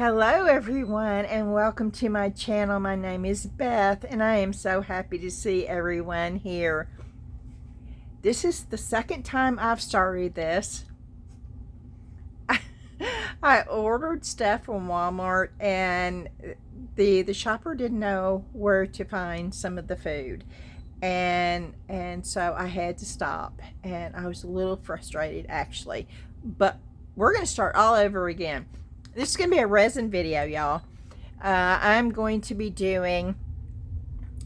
Hello everyone and welcome to my channel. My name is Beth and I am so happy to see everyone here. This is the second time I've started this. I ordered stuff from Walmart and the shopper didn't know where to find some of the food. And so I had to stop and I was a little frustrated actually. But we're going to start all over again. This is going to be a resin video, y'all. I'm going to be doing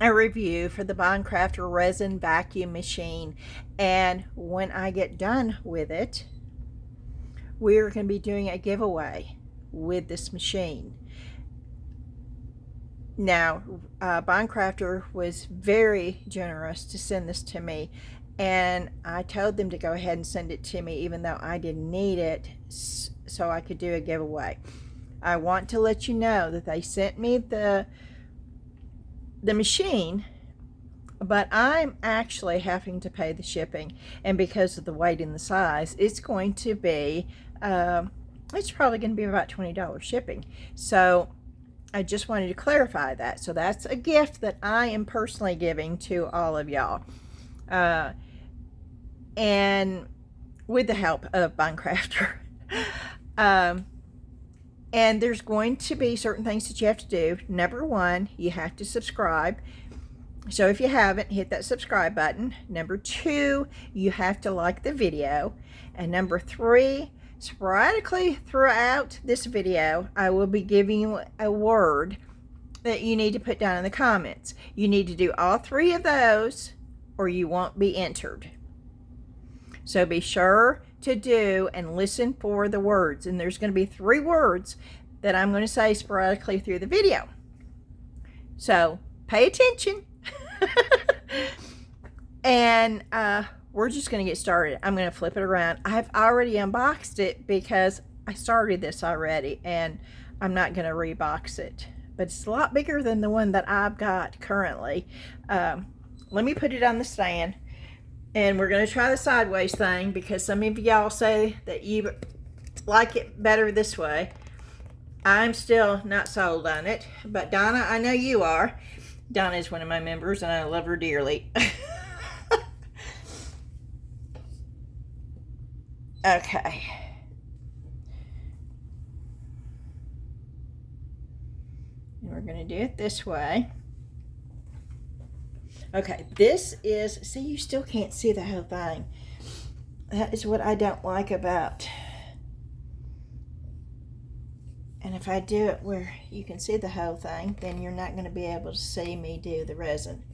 a review for the Bond Craftor resin vacuum machine. And when I get done with it, we're going to be doing a giveaway with this machine. Now, Bond Craftor was very generous to send this to me. And I told them to go ahead and send it to me even though I didn't need it so I could do a giveaway. I want to let you know that they sent me the machine, but I'm actually having to pay the shipping, and because of the weight and the size, it's going to be it's probably going to be about $20 shipping. So I just wanted to clarify that. So that's a gift that I am personally giving to all of y'all. And with the help of Bond Craftor. And there's going to be certain things that you have to do. Number one, you have to subscribe. So if you haven't, hit that subscribe button. Number two, you have to like the video. And number three, sporadically throughout this video, I will be giving you a word that you need to put down in the comments. You need to do all three of those or you won't be entered. So be sure to do and listen for the words. And there's going to be 3 words that I'm going to say sporadically through the video. So pay attention. And we're just going to get started. I'm going to flip it around. I've already unboxed it because I started this already. And I'm not going to rebox it. But it's a lot bigger than the one that I've got currently. Let me put it on the stand. And we're going to try the sideways thing because some of y'all say that you like it better this way. I'm still not sold on it. But Donna, I know you are. Donna is one of my members and I love her dearly. Okay. And we're going to do it this way. Okay, this is, see, you still can't see the whole thing. That is what I don't like about. And if I do it where you can see the whole thing, then you're not going to be able to see me do the resin.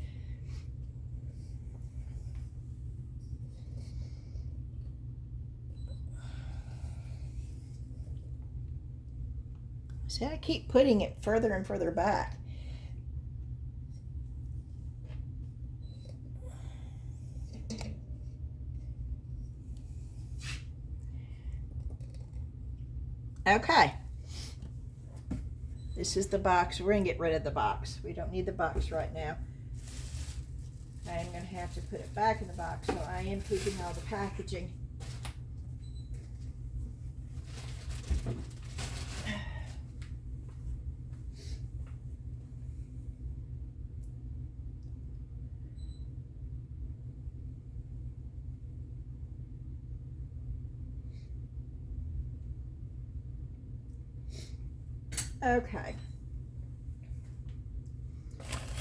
See, I keep putting it further and further back. Okay, this is the box. We're going to get rid of the box. We don't need the box right now. I am going to have to put it back in the box, so I am keeping all the packaging. Okay.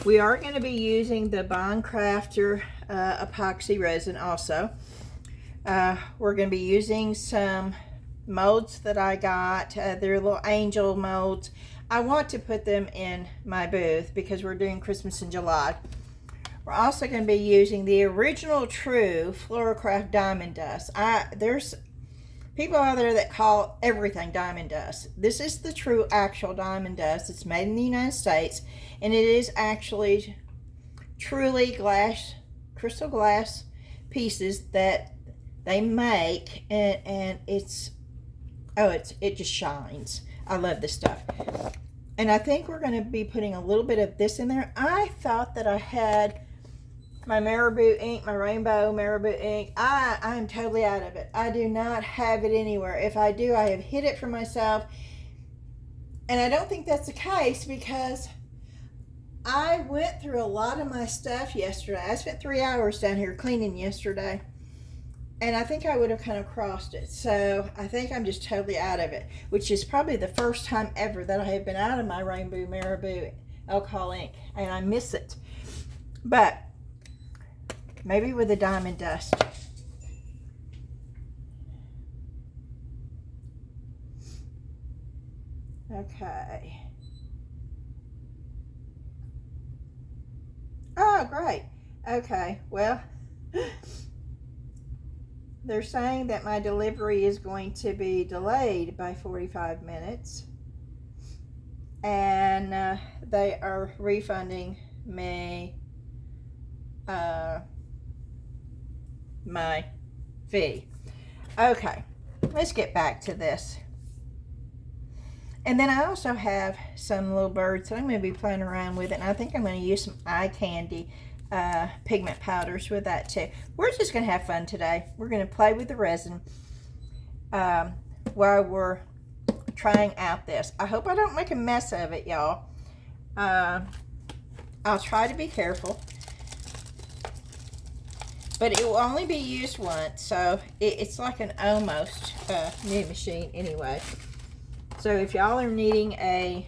We are going to be using the Bond Craftor epoxy resin also. We're going to be using some molds that I got. They're little angel molds. I want to put them in my booth because we're doing Christmas in July. We're also going to be using the original true Fluorocraft diamond dust. There's people out there that call everything diamond dust. This is the true actual diamond dust. It's made in the United States, and it is actually truly crystal glass pieces that they make, and it just shines. I love this stuff. And I think we're going to be putting a little bit of this in there. I thought that I had my marabou ink, my rainbow marabou ink. I'm totally out of it. I do not have it anywhere. If I do, I have hid it from myself. And I don't think that's the case because I went through a lot of my stuff yesterday. I spent 3 hours down here cleaning yesterday. And I think I would have kind of crossed it. So I think I'm just totally out of it, which is probably the first time ever that I have been out of my Rainbow Marabou alcohol ink. And I miss it. But maybe with the diamond dust. Okay. Oh, great. Okay, well, they're saying that my delivery is going to be delayed by 45 minutes. And they are refunding me my fee. Okay, let's get back to this. And then I also have some little birds that I'm going to be playing around with, and I think I'm going to use some eye candy pigment powders with that too. We're just going to have fun today. We're going to play with the resin while we're trying out this. I hope I don't make a mess of it, y'all. I'll try to be careful. But it will only be used once, so it's like an almost new machine anyway. So if y'all are needing a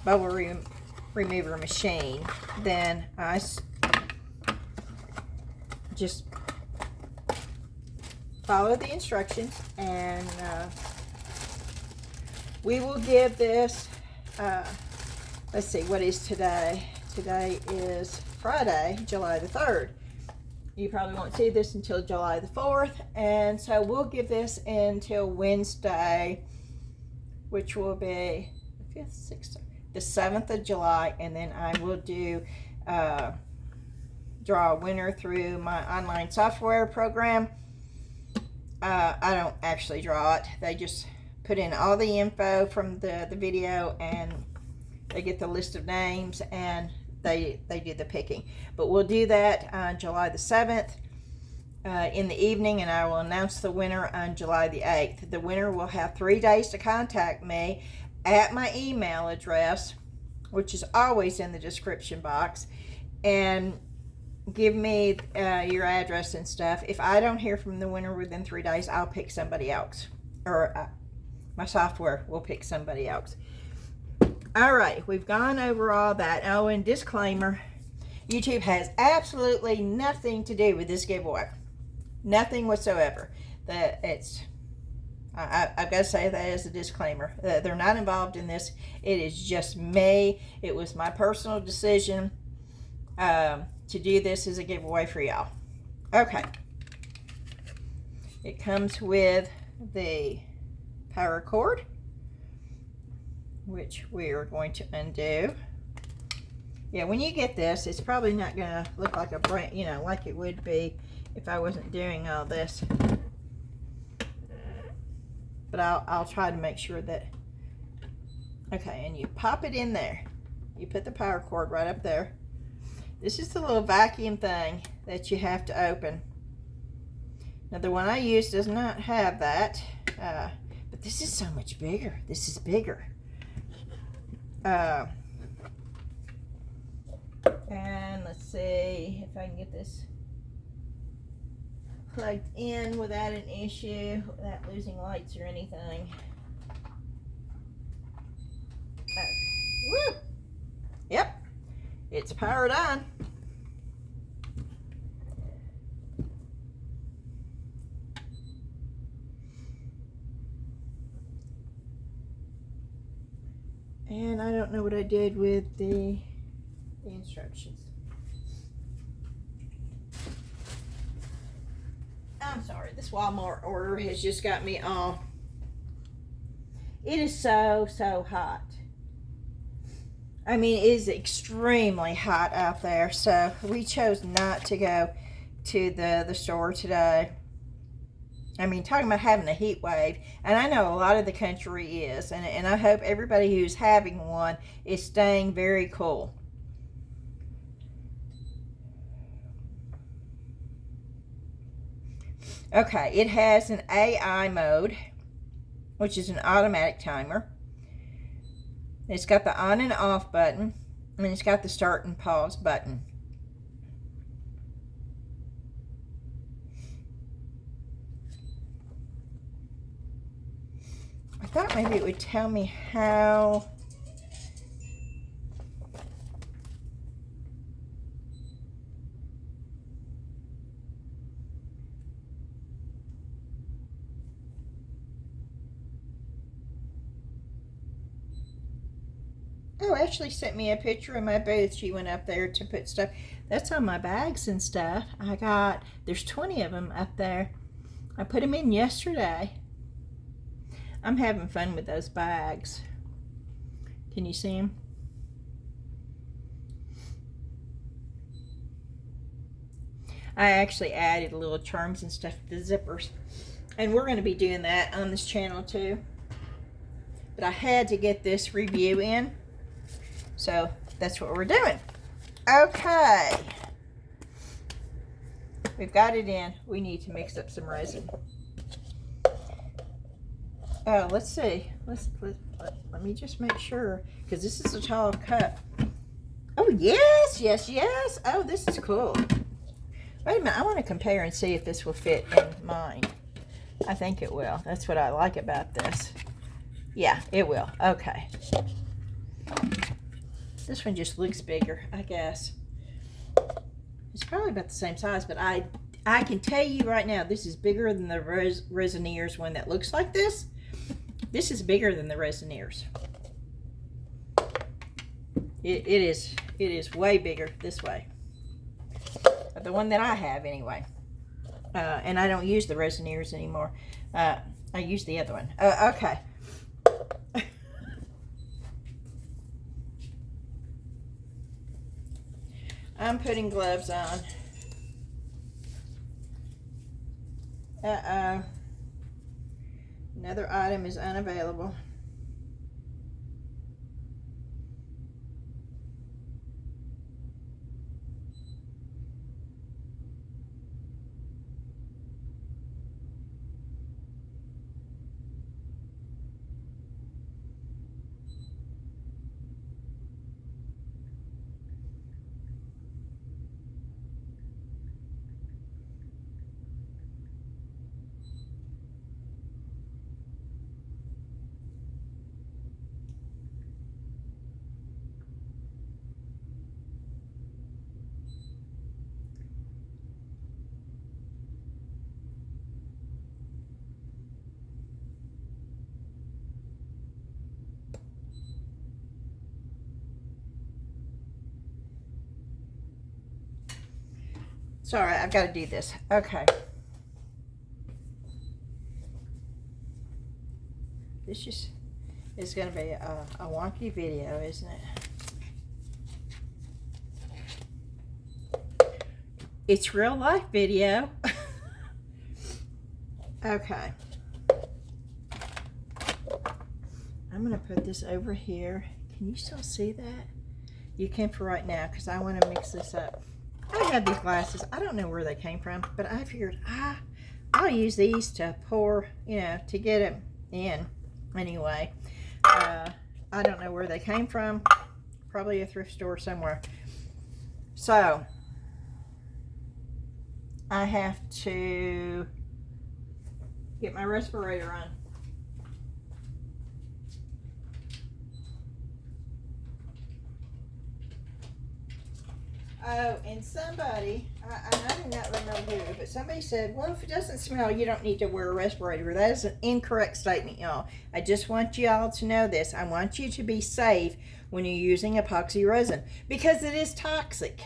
bubble remover machine, then I just follow the instructions, and we will give this, let's see, what is today? Today is Friday, July the 3rd. You probably won't see this until July the 4th, and so we'll give this until Wednesday, which will be the 5th, 6th, the 7th of July, and then I will do draw a winner through my online software program. I don't actually draw it. They just put in all the info from the video, and they get the list of names, and they do the picking. But we'll do that on July the 7th in the evening, and I will announce the winner on July the 8th. The winner will have 3 days to contact me at my email address, which is always in the description box, and give me your address and stuff. If I don't hear from the winner within 3 days, I'll pick somebody else, or my software will pick somebody else. All right, we've gone over all that. Oh, and disclaimer, YouTube has absolutely nothing to do with this giveaway. Nothing whatsoever. I've got to say that as a disclaimer. They're not involved in this. It is just me. It was my personal decision to do this as a giveaway for y'all. Okay. It comes with the power cord, which we are going to undo. Yeah, when you get this, it's probably not going to look like a brand, you know, like it would be if I wasn't doing all this. But I'll try to make sure that, okay, and you pop it in there. You put the power cord right up there. This is the little vacuum thing that you have to open. Now, the one I use does not have that, but this is so much bigger. This is bigger. And let's see if I can get this plugged in without an issue, without losing lights or anything. Woo! Yep, it's powered on. And I don't know what I did with the instructions. I'm sorry, this Walmart order has just got me all. It is so hot. I mean, it is extremely hot out there, so we chose not to go to the store today. I mean, talking about having a heat wave, and I know a lot of the country is, and I hope everybody who's having one is staying very cool. Okay, it has an AI mode, which is an automatic timer. It's got the on and off button, and it's got the start and pause button. I thought maybe it would tell me how Ashley sent me a picture of my booth. She went up there to put stuff. That's on my bags and stuff. There's 20 of them up there. I put them in yesterday. I'm having fun with those bags. Can you see them? I actually added little charms and stuff to the zippers. And we're going to be doing that on this channel too. But I had to get this review in. So that's what we're doing. Okay. We've got it in. We need to mix up some resin. Oh, let's see. Let me just make sure, because this is a tall cup. Oh, yes, yes, yes. Oh, this is cool. Wait a minute. I want to compare and see if this will fit in mine. I think it will. That's what I like about this. Yeah, it will. Okay. This one just looks bigger, I guess. It's probably about the same size, but I can tell you right now, this is bigger than the Resineers one that looks like this. This is bigger than the Resineers. It is way bigger this way. The one that I have anyway. And I don't use the Resineers anymore. I use the other one. Okay. I'm putting gloves on. Uh-oh. Another item is unavailable. Sorry, I've got to do this. Okay. This just is going to be a wonky video, isn't it? It's real life video. Okay. I'm going to put this over here. Can you still see that? You can for right now, because I want to mix this up. I have these glasses. I don't know where they came from, but I figured I'll use these to pour, to get them in anyway. I don't know where they came from. Probably a thrift store somewhere. So, I have to get my respirator on. Oh, and somebody, I do not remember who, but somebody said, well, if it doesn't smell, you don't need to wear a respirator. That is an incorrect statement, y'all. I just want y'all to know this. I want you to be safe when you're using epoxy resin, because it is toxic.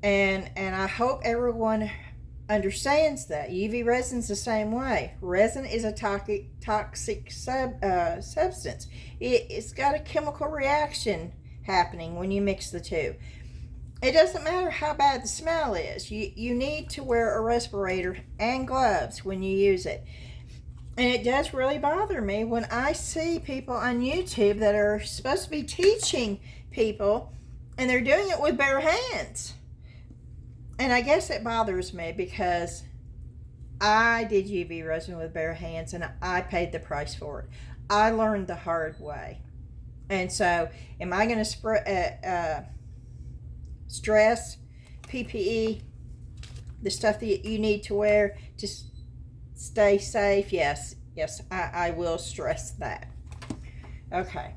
And I hope everyone understands that. UV resin's the same way. Resin is a toxic substance. It's got a chemical reaction happening when you mix the two. It doesn't matter how bad the smell is. You need to wear a respirator and gloves when you use it. And it does really bother me when I see people on YouTube that are supposed to be teaching people and they're doing it with bare hands. And I guess it bothers me because I did UV resin with bare hands, and I paid the price for it. I learned the hard way. And so, am I going to stress PPE, the stuff that you need to wear to stay safe? Yes, yes, I will stress that. Okay.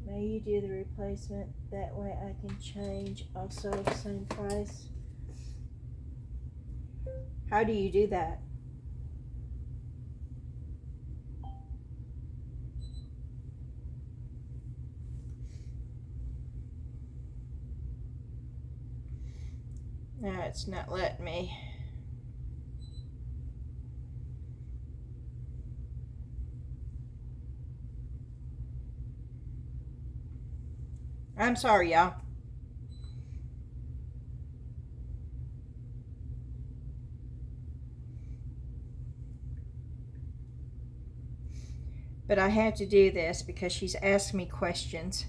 May you do the replacement, that way I can change also same price. How do you do that? No, it's not letting me. I'm sorry, y'all. But I have to do this because she's asked me questions.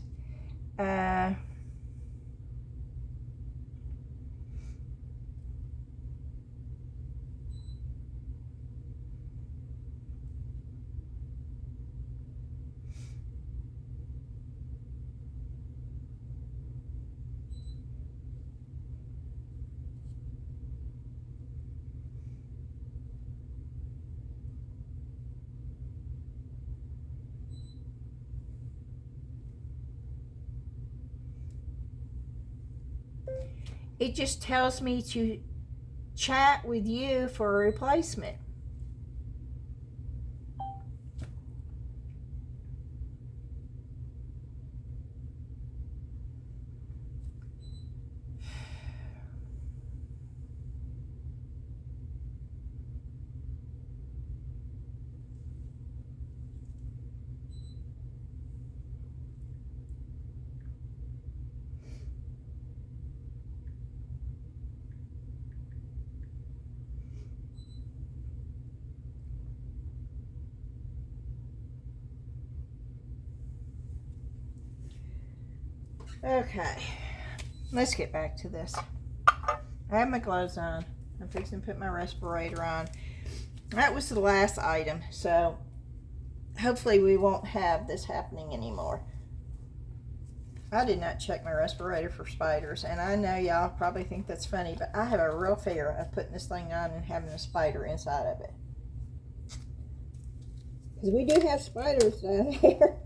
It just tells me to chat with you for a replacement. Okay, let's get back to this. I have my gloves on. I'm fixing to put my respirator on. That was the last item, so hopefully we won't have this happening anymore. I did not check my respirator for spiders, and I know y'all probably think that's funny, but I have a real fear of putting this thing on and having a spider inside of it. Because we do have spiders down here.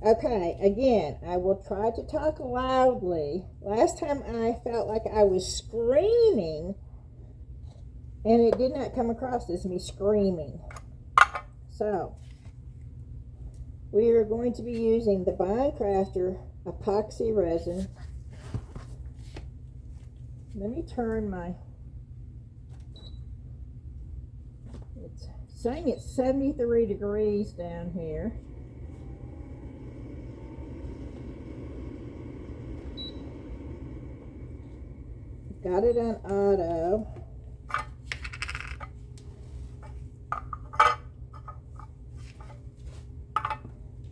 Okay, again, I will try to talk loudly. Last time I felt like I was screaming, and it did not come across as me screaming. So, we are going to be using the Bondcraftor Epoxy Resin. Let me turn my... It's saying it's 73 degrees down here. Got it on auto.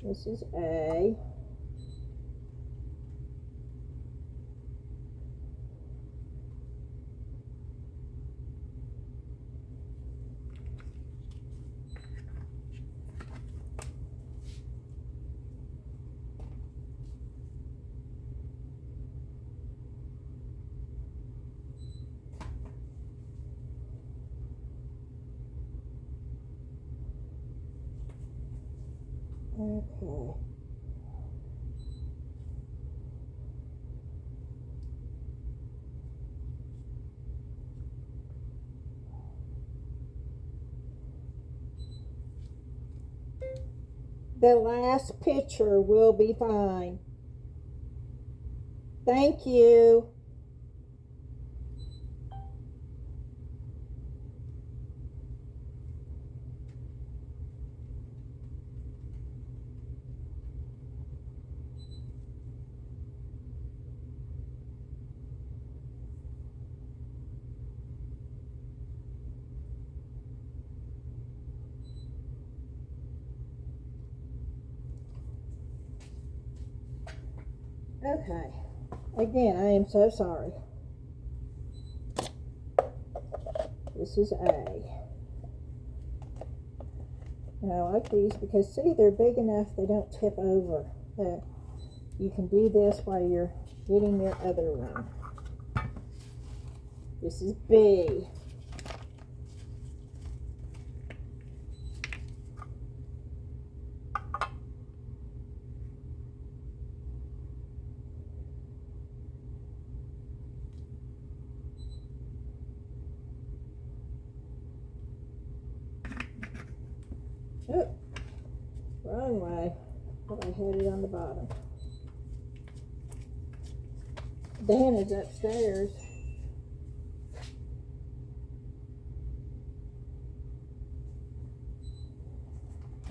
This is A. Okay. The last picture will be fine. Thank you. Okay, again, I am so sorry. This is A. And I like these because, see, they're big enough they don't tip over. You can do this while you're getting your other one. This is B. Oh, wrong way. But I had it on the bottom. Dan is upstairs.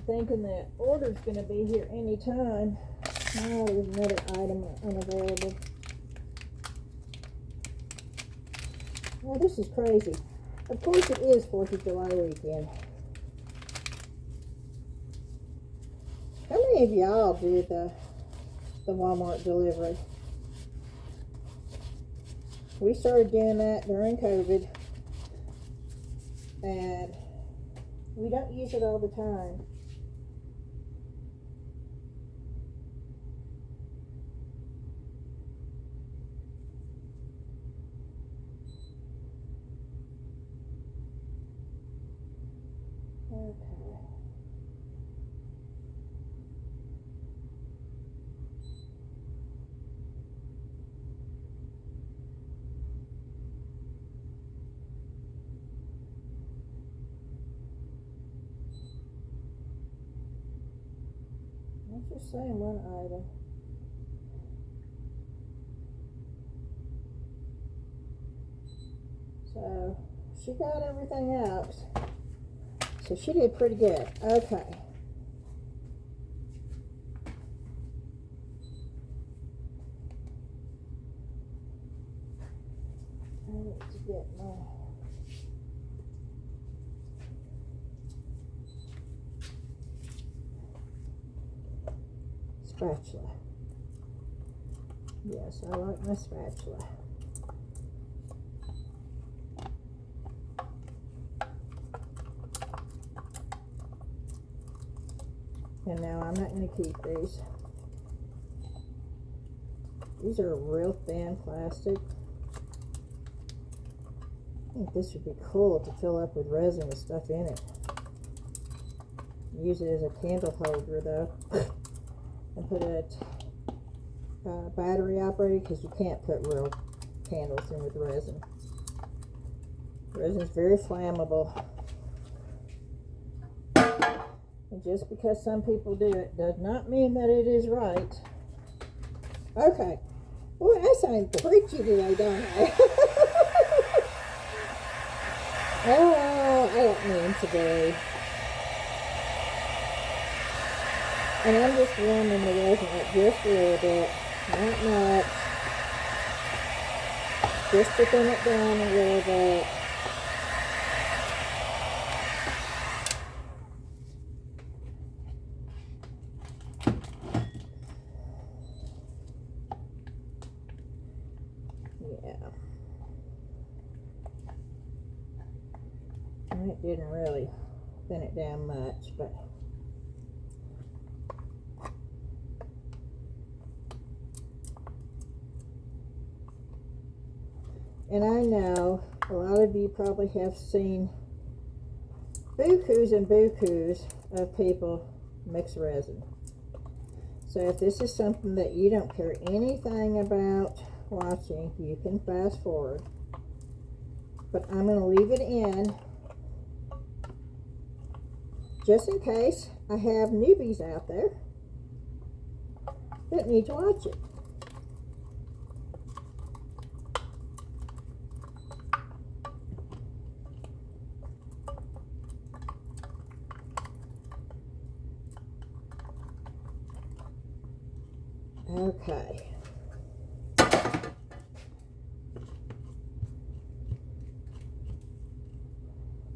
Thinking that order's going to be here any time. Oh, there's another item unavailable. Oh, this is crazy. Of course it is 4th of July weekend. How many of y'all did the Walmart delivery? We started doing that during COVID. And we don't use it all the time. Okay. I'm just saying one item. So she got everything out. So she did pretty good. Okay. I need to get my spatula. Yes, I like my spatula. And now I'm not going to keep these. These are real thin plastic. I think this would be cool to fill up with resin with stuff in it. Use it as a candle holder though. And put it battery operated, because you can't put real candles in with resin. Resin is very flammable. And just because some people do it does not mean that it is right. Okay. Boy, I sound preachy today, don't I? Oh, I don't mean to be. And I'm just warming the resin up just a little bit. Not much. Just to thin it down a little bit. Yeah. And it didn't really thin it down much, but and I know a lot of you probably have seen bukus and bukus of people mix resin. So if this is something that you don't care anything about watching, you can fast forward. But I'm going to leave it in just in case I have newbies out there that need to watch it. Okay.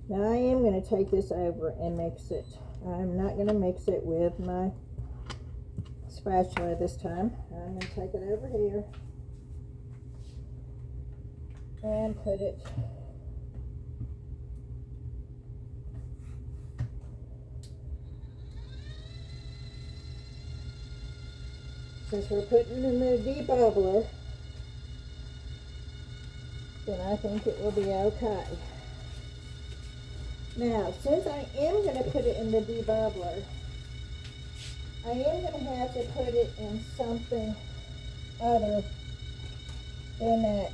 Now I am going to take this over and mix it. I'm not going to mix it with my spatula this time. I'm going to take it over here and put it since we're putting in the debubbler, then I think it will be okay. Now, since I am going to put it in the debubbler, I am going to have to put it in something other than that.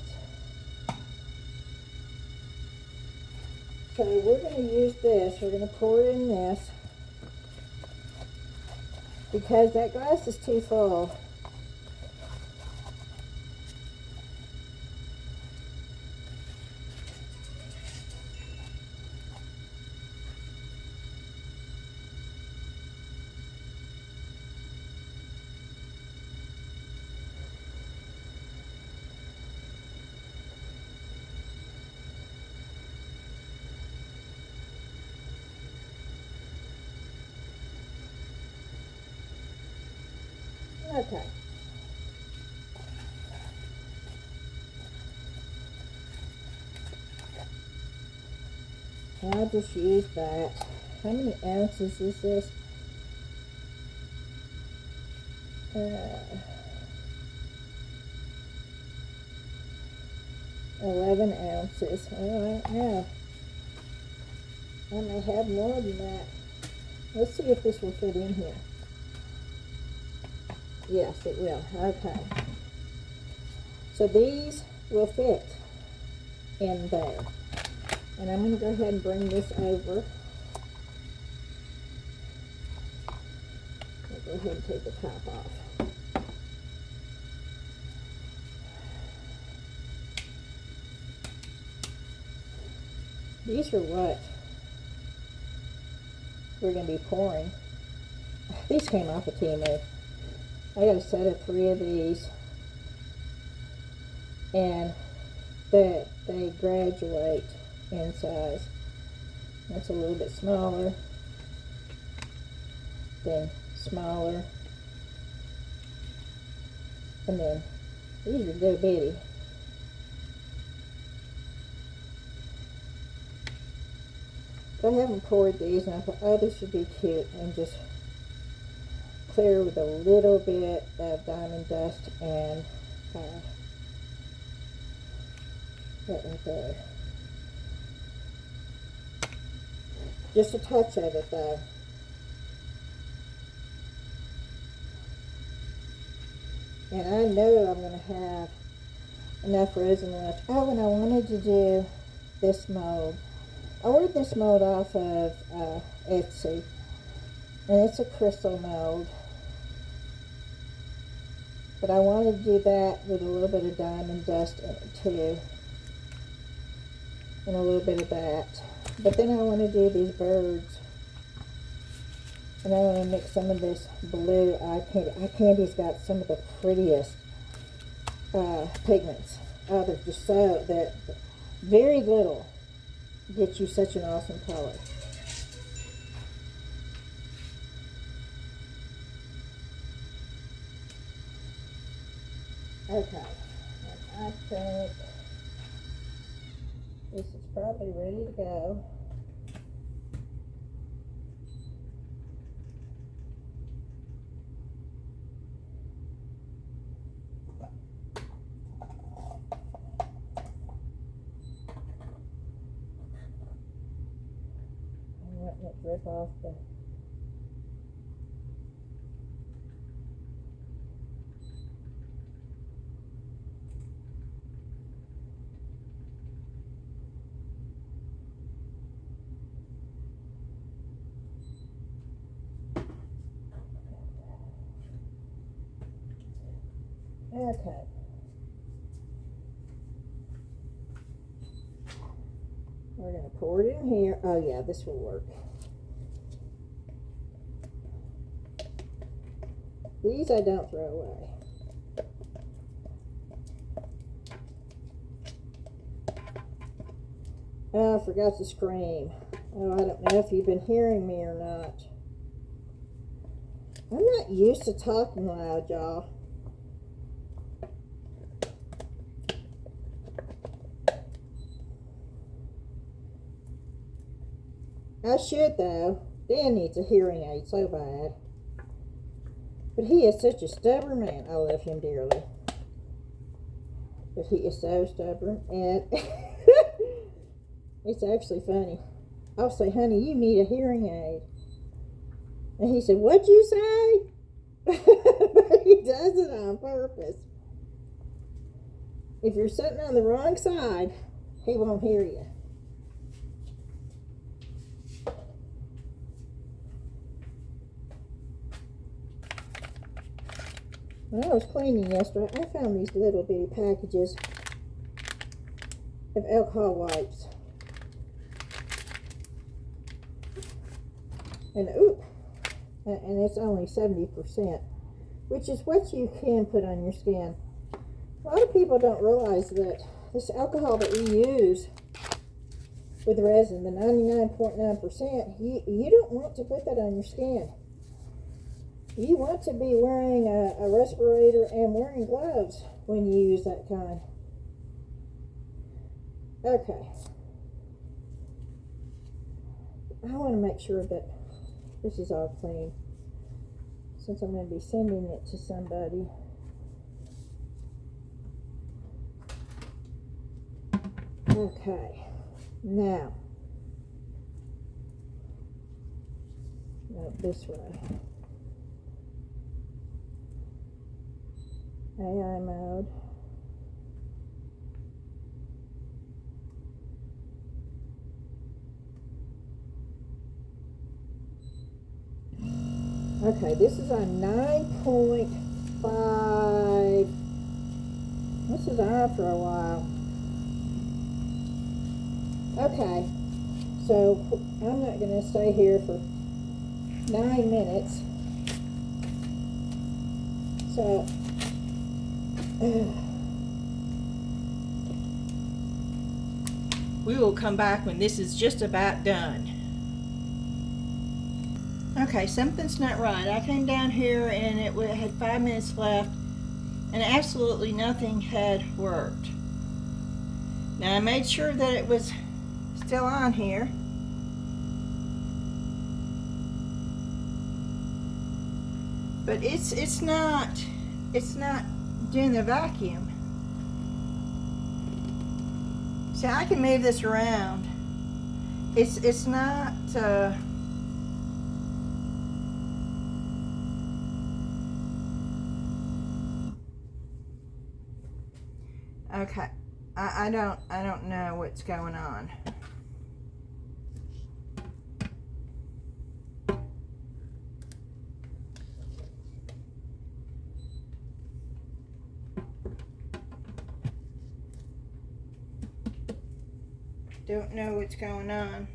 So we're going to use this. We're going to pour it in this because that glass is too full. Okay. I'll just use that. How many ounces is this? 11 ounces. All right, now I may have more than that. Let's see if this will fit in here. Yes, it will. Okay. So these will fit in there. And I'm going to go ahead and bring this over. I'll go ahead and take the top off. These are what we're going to be pouring. These came off of Temu. I got a set of 3 of these, and they graduate in size. That's a little bit smaller, then smaller, and then these are little bitty. I haven't poured these, and I thought, oh, this would be cute, and just clear with a little bit of diamond dust and that right there. Just a touch of it though. And I know I'm going to have enough resin left. Oh, and I wanted to do this mold. I ordered this mold off of Etsy, and it's a crystal mold. But I wanted to do that with a little bit of diamond dust in it too. And a little bit of that. But then I want to do these birds. And I want to mix some of this blue eye candy. Eye candy's got some of the prettiest pigments. Oh, they're just so, that very little gets you such an awesome color. Okay, I think this is probably ready to go. I'm letting it drip off the okay. We're going to pour it in here. Oh yeah, this will work. These I don't throw away. Oh, I forgot to scream. Oh, I don't know if you've been hearing me or not. I'm not used to talking loud, y'all. I should, though. Dan needs a hearing aid so bad. But he is such a stubborn man. I love him dearly. But he is so stubborn. And it's actually funny. I'll say, honey, you need a hearing aid. And he said, what'd you say? But he does it on purpose. If you're sitting on the wrong side, he won't hear you. When I was cleaning yesterday, I found these little bitty packages of alcohol wipes. And and it's only 70%, which is what you can put on your skin. A lot of people don't realize that this alcohol that we use with resin, the 99.9%, you don't want to put that on your skin. You want to be wearing a respirator and wearing gloves when you use that kind. Okay. I want to make sure that this is all clean, since I'm going to be sending it to somebody. Okay. Now, this way. AI mode. Okay, this is on 9.5. This is on for a while. Okay, so I'm not going to stay here for 9 minutes. So, we will come back when this is just about done. Okay, something's not right. I came down here and it had 5 minutes left and absolutely nothing had worked. Now I made sure that it was still on here. But it's not doing the vacuum. See, I can move this around. It's not okay. I don't know what's going on. Don't know what's going on.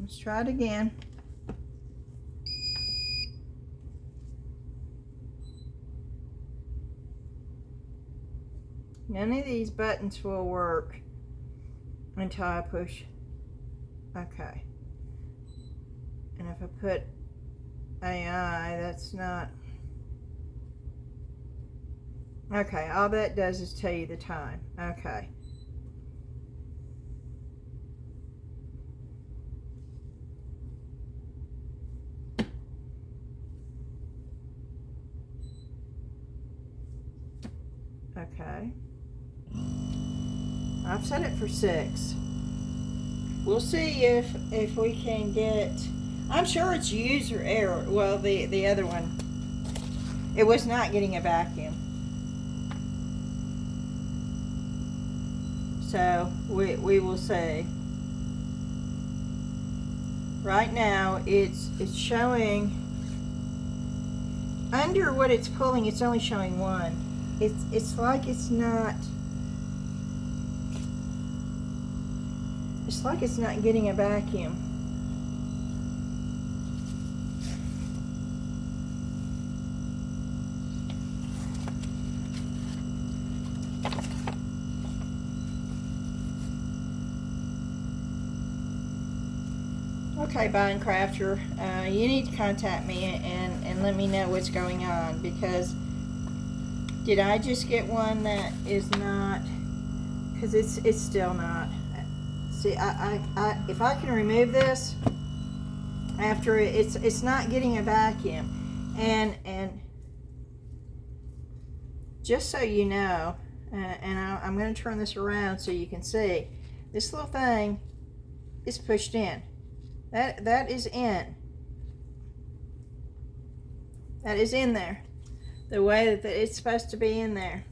Let's try it again. None of these buttons will work until I push. Okay. And if I put AI, that's not. Okay, all that does is tell you the time. Okay. Okay. I've set it for 6. We'll see if we can get. I'm sure it's user error. Well, the other one, it was not getting a vacuum. So we will see. Right now it's showing under what it's pulling. It's only showing 1. It's like it's not. It's like it's not getting a vacuum. Okay, Bond Craftor, you need to contact me and let me know what's going on, because did I just get one that is not, because it's still not. See, if I can remove this after it's not getting a vacuum, and just so you know, and I'm going to turn this around so you can see, this little thing is pushed in. That is in. That is in there. The way that it's supposed to be in there.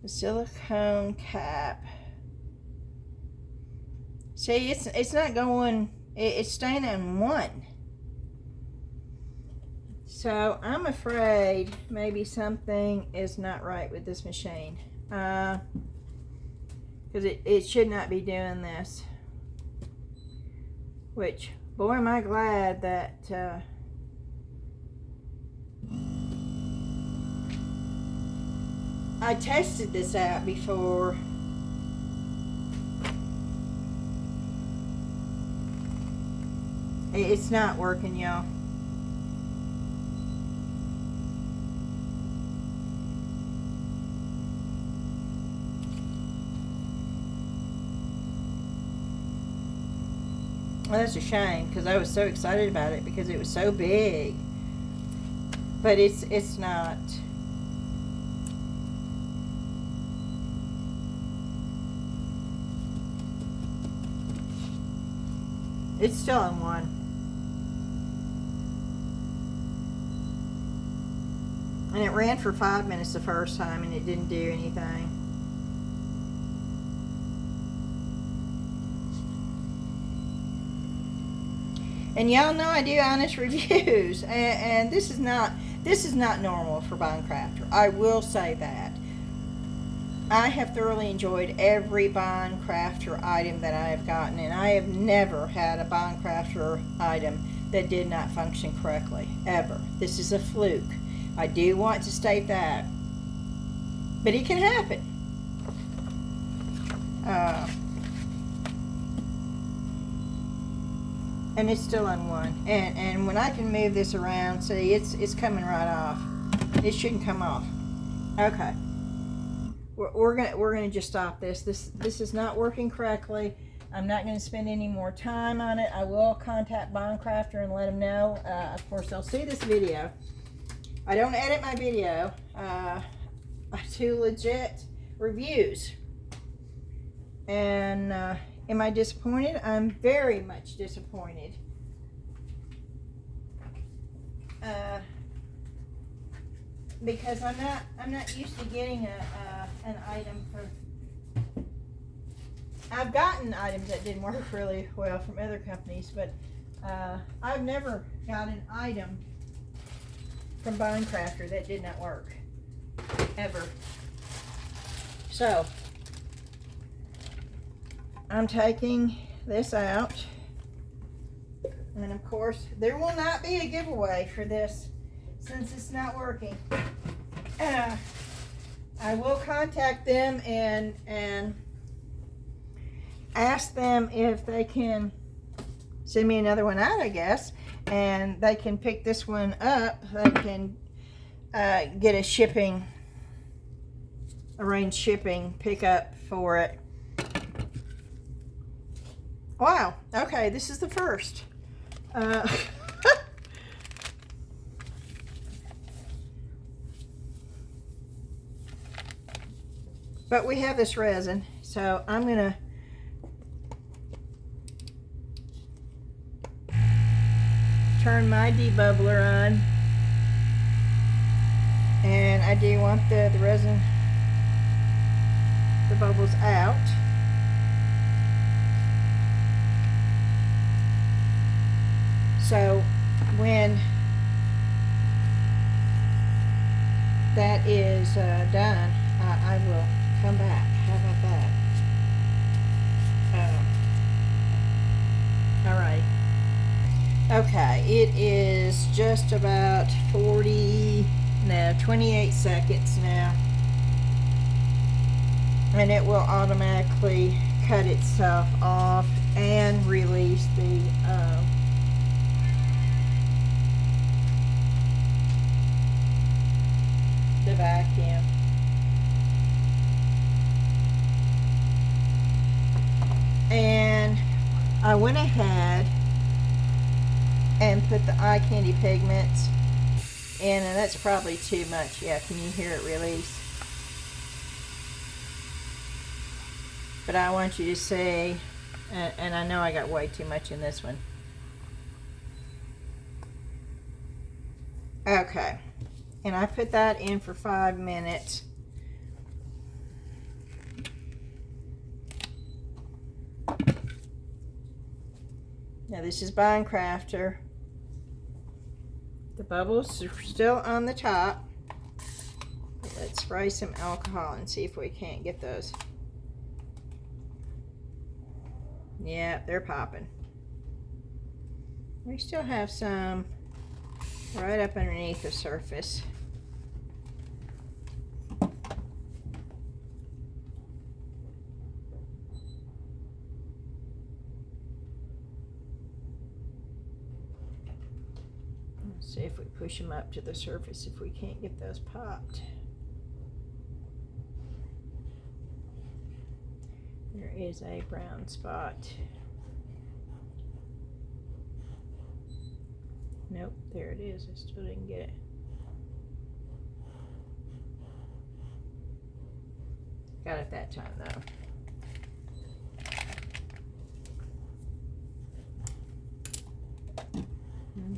The silicone cap. See, it's not going, it's staying on one. So I'm afraid maybe something is not right with this machine. Because it should not be doing this. Which, boy, am I glad that I tested this out before. It's not working, y'all. Well, that's a shame, because I was so excited about it because it was so big. But it's not. It's still on one. And it ran for 5 minutes the first time and it didn't do anything. And y'all know I do honest reviews, and this is not normal for Bond Craftor. I will say that. I have thoroughly enjoyed every Bond Craftor item that I have gotten, and I have never had a Bond Craftor item that did not function correctly, ever. This is a fluke. I do want to state that. But it can happen. And it's still on one. And when I can move this around, see, it's coming right off. It shouldn't come off. Okay. We're gonna just stop this. This is not working correctly. I'm not going to spend any more time on it. I will contact Bond Craftor and let them know. Of course, they'll see this video. I don't edit my video. I do legit reviews. And am I disappointed? I'm very much disappointed. Because I'm not used to getting an item for. I've gotten items that didn't work really well from other companies, but I've never got an item from Bond Craftor that did not work, ever. So, I'm taking this out, and of course, there will not be a giveaway for this since it's not working. I will contact them and ask them if they can send me another one out, I guess, and they can pick this one up. They can get a shipping, arrange shipping pickup for it. Wow, okay, this is the first. But we have this resin, so I'm gonna turn my debubbler on, and I do want the resin, the bubbles out. So when that is done, I will come back. How about that? it is just about 28 seconds now. And it will automatically cut itself off and release the vacuum. And I went ahead and put the eye candy pigments in, and that's probably too much. Yeah, can you hear it release? But I want you to see, and I know I got way too much in this one. Okay, and I put that in for 5 minutes. Now this is Bond Craftor. The bubbles are still on the top. Let's spray some alcohol and see if we can't get those. Yeah, they're popping. We still have some right up underneath the surface. Let's see if we push them up to the surface, if we can't get those popped. There is a brown spot. Nope, there it is. I still didn't get it. Got it that time though.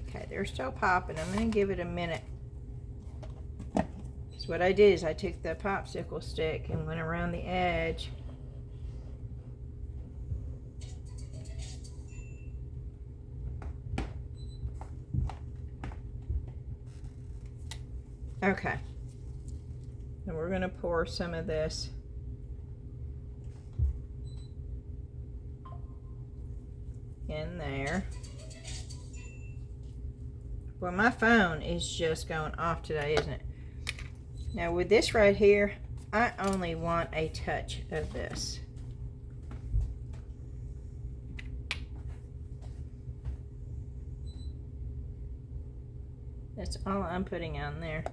Okay, they're still popping. I'm going to give it a minute. So what I did is I took the popsicle stick and went around the edge. Okay. And we're going to pour some of this in there. Well, my phone is just going off today, isn't it? Now with this right here, I only want a touch of this. That's all I'm putting on there.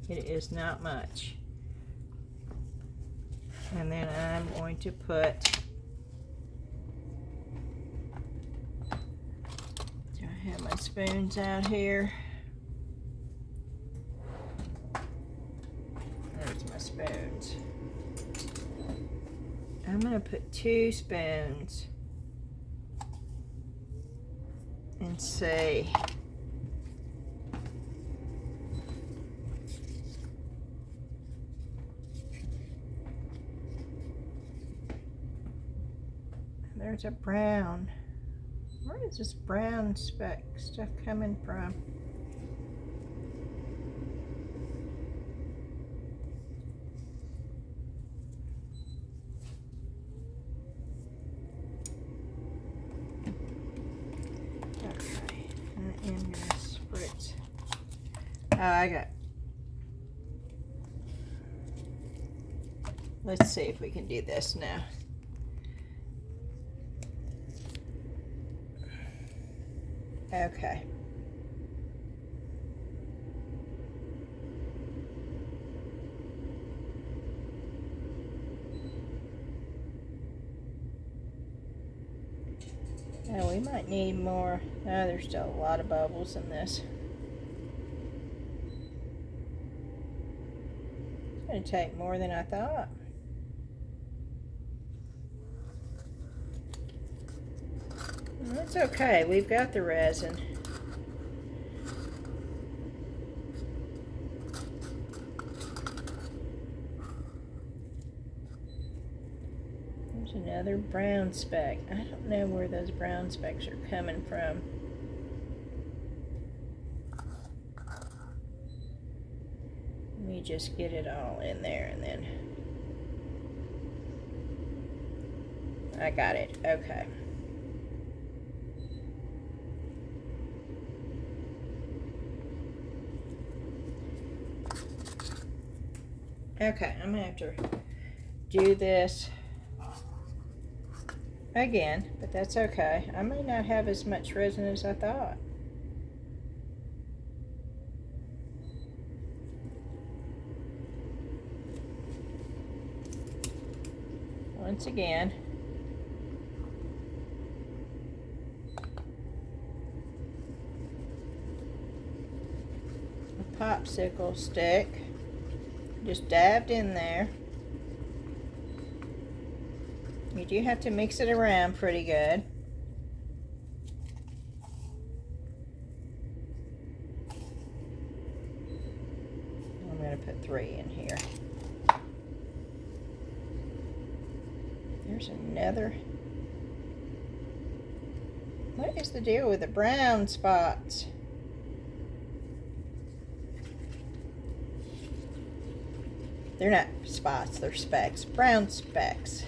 It is not much. And then I'm going to put, do I have my spoons out here? There's my spoons. I'm going to put 2 spoons and see. There's a brown. Where is this brown speck stuff coming from? Okay, and I'm gonna spritz. Oh, I got. Let's see if we can do this now. Okay. Now we might need more. Oh, there's still a lot of bubbles in this. It's going to take more than I thought. That's okay, we've got the resin. There's another brown speck. I don't know where those brown specks are coming from. Let me just get it all in there and then I got it. Okay. Okay, I'm gonna have to do this again, but that's okay. I may not have as much resin as I thought. Once again, a popsicle stick, just dabbed in there. You do have to mix it around pretty good. I'm going to put 3 in here. There's another. What is the deal with the brown spots? They're not spots, they're specks. Brown specks.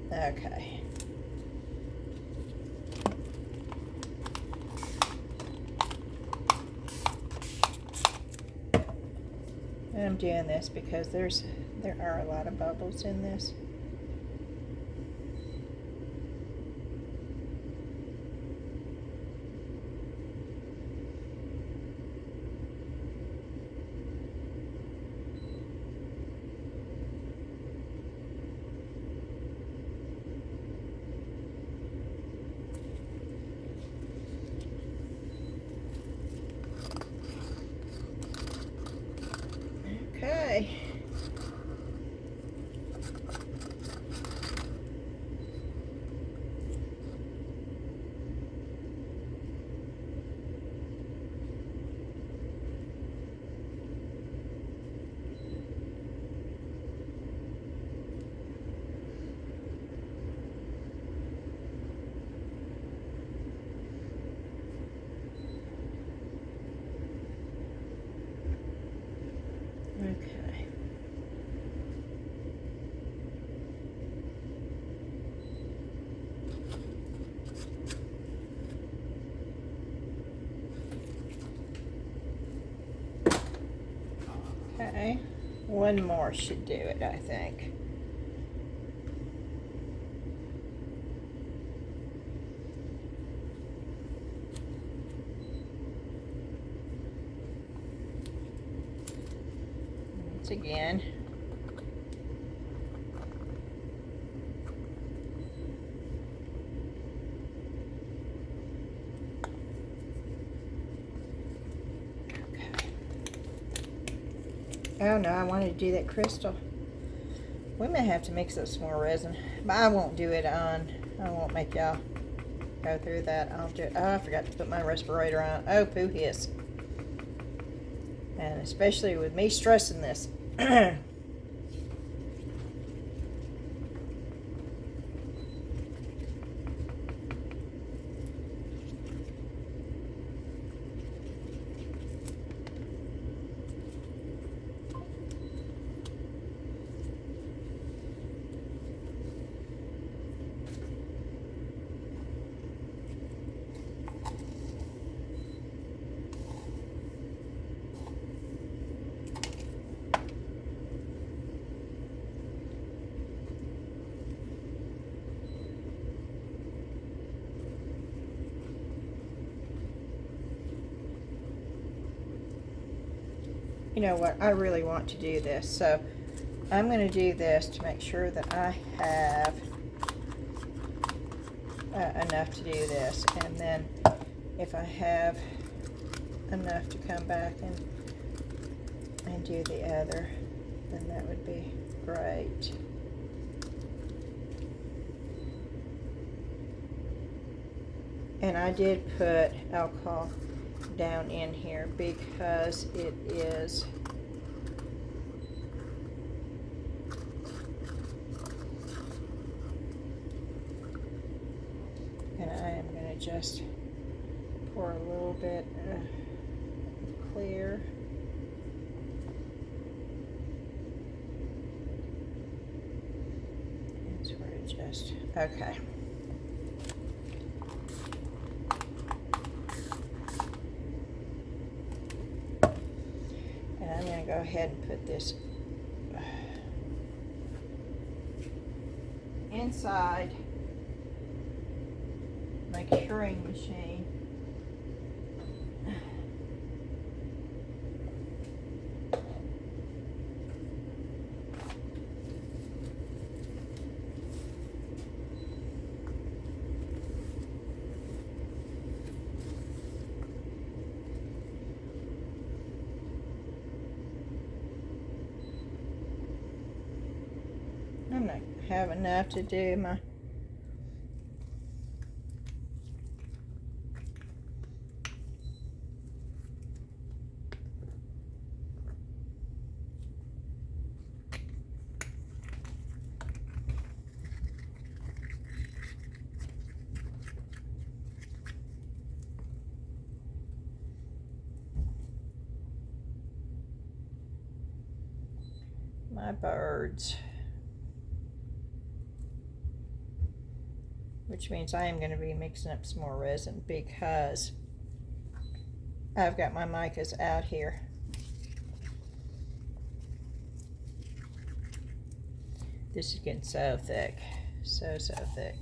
Okay. And I'm doing this because there are a lot of bubbles in this. Okay. Okay. Okay. One more should do it, I think. Again. Okay. Oh no, I wanted to do that crystal. We may have to mix up some more resin, but I won't do it on. I won't make y'all go through that. I'll do. Oh, I forgot to put my respirator on. Oh, pooh hiss. And especially with me stressing this. You know what, I really want to do this, so I'm going to do this to make sure that I have enough to do this, and then if I have enough to come back and do the other, then that would be great. And I did put alcohol down in here because it is just pour a little bit of clear. And sort of just, okay. And I'm going to go ahead and put this inside my curing machine. I'm not have enough to do my birds. Which means I am going to be mixing up some more resin because I've got my micas out here. This is getting so thick, so thick.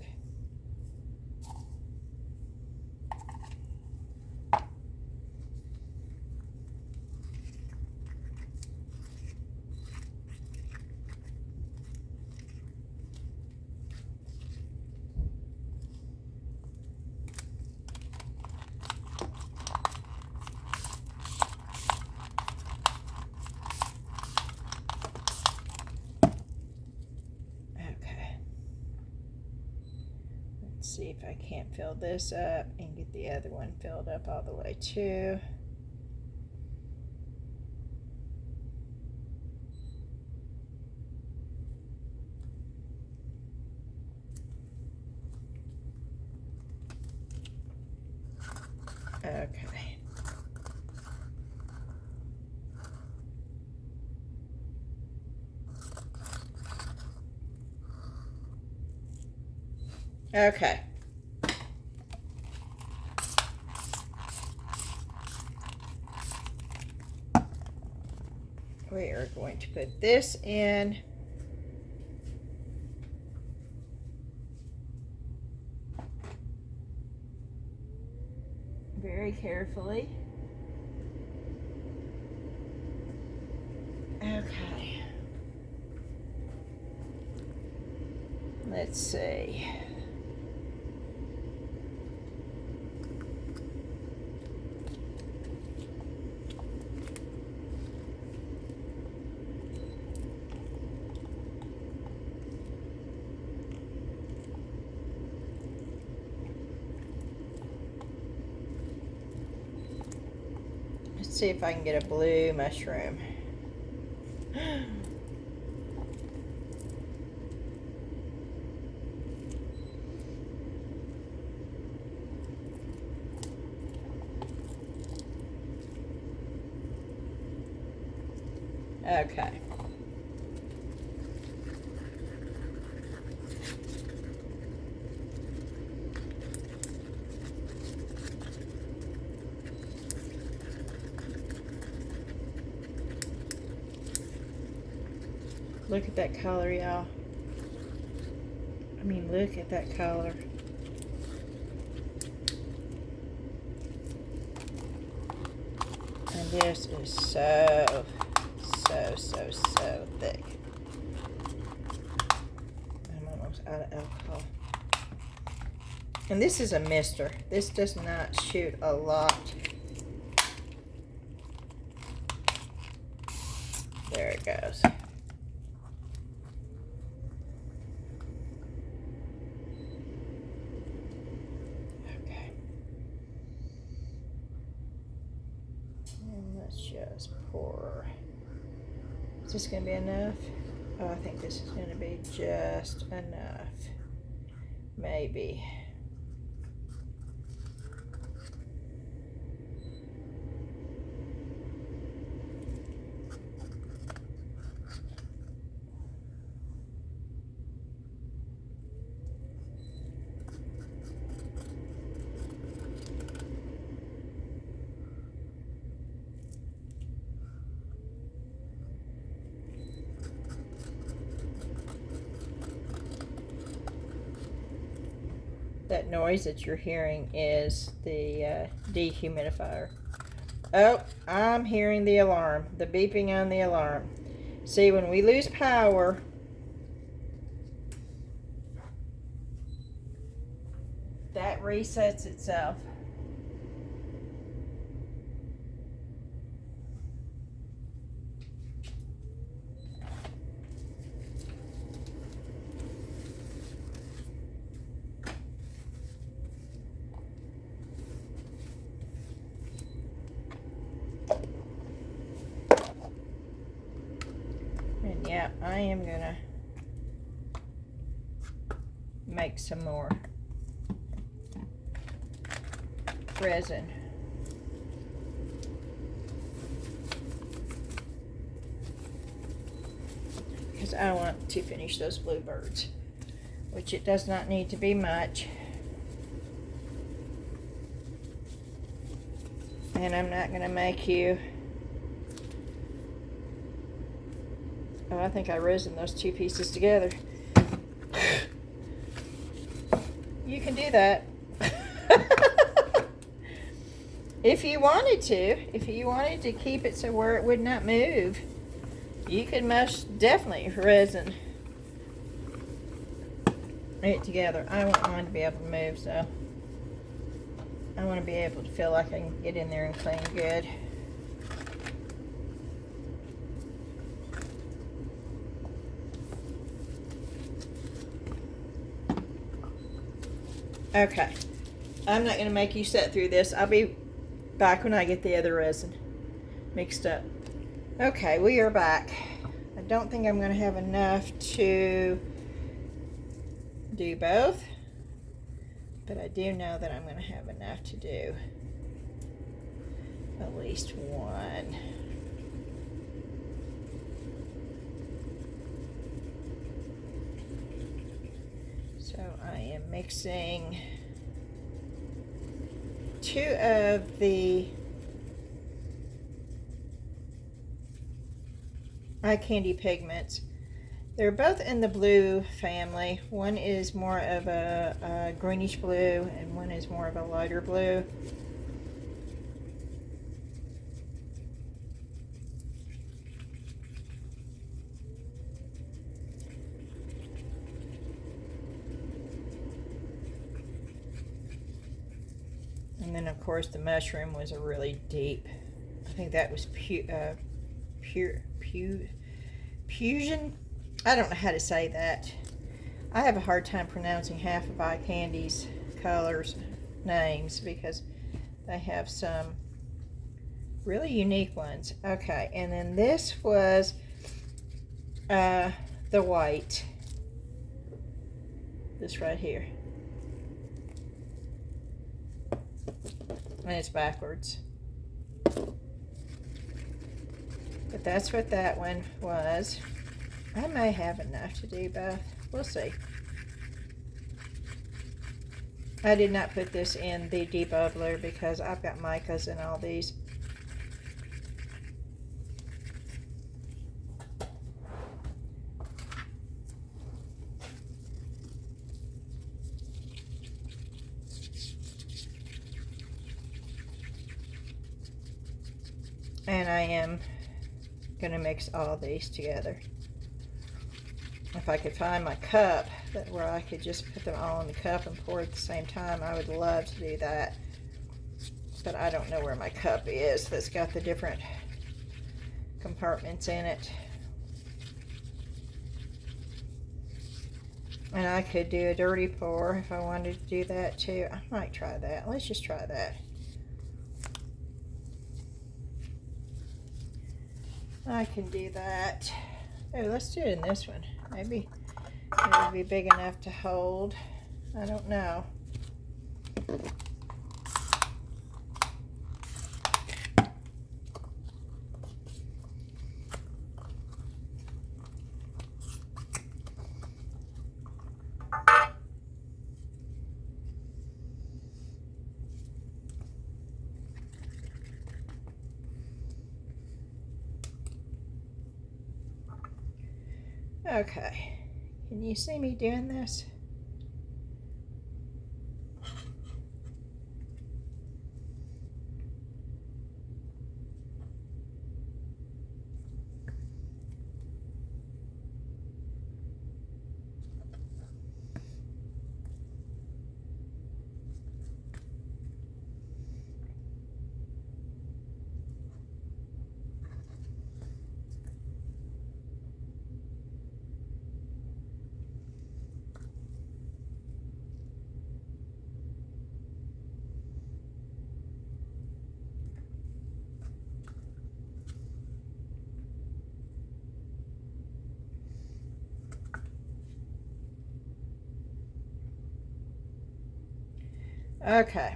See if I can't fill this up and get the other one filled up all the way too. Okay. Okay. We are going to put this in. Very carefully. Okay. Let's see. Let's see if I can get a blue mushroom. Okay. Look at that color, y'all. I mean, look at that color. And this is so thick. I'm almost out of alcohol. And this is a mister. This does not shoot a lot. There it goes. Okay. And let's just pour. Is this going to be enough? Oh, I think this is going to be just enough. Maybe. That noise that you're hearing is the dehumidifier. Oh, I'm hearing the alarm, the beeping on the alarm. See, when we lose power, that resets itself. And yeah, I am gonna make some more resin. Because I want to finish those bluebirds, which it does not need to be much. And I'm not gonna make you, oh, I think I resin those two pieces together. You can do that. If you wanted to keep it so where it would not move, you could most definitely resin it together. I want mine to be able to move, so I want to be able to feel like I can get in there and clean good. Okay, I'm not going to make you sit through this. I'll be back when I get the other resin mixed up. Okay, we are back. I don't think I'm going to have enough to do both, but I do know that I'm going to have enough to do at least one. So I am mixing 2 of the eye candy pigments. They're both in the blue family. One is more of a greenish blue and one is more of a lighter blue. And then of course the mushroom was a really deep, I think that was fusion. I don't know how to say that. I have a hard time pronouncing half of eye candy's colors names because they have some really unique ones. Okay, and then this was the white. This right here. And it's backwards. But that's what that one was. I may have enough to do both. We'll see. I did not put this in the debubbler because I've got micas in all these. And I am going to mix all these together. If I could find my cup where I could just put them all in the cup and pour at the same time, I would love to do that. But I don't know where my cup is that's got the different compartments in it. And I could do a dirty pour if I wanted to do that too. I might try that. Let's just try that. I can do that. Oh, let's do it in this one. Maybe it'll be big enough to hold. I don't know. Okay, can you see me doing this? Okay.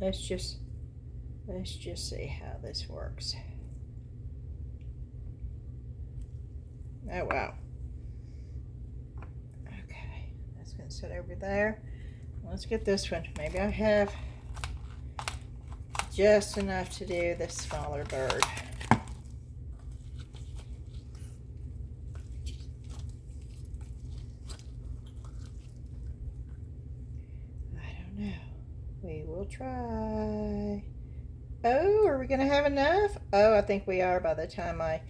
Let's just see how this works. Oh wow. Okay, that's gonna sit over there. Let's get this one. Maybe I have just enough to do this smaller bird. We will try. Oh, are we going to have enough? Oh, I think we are by the time I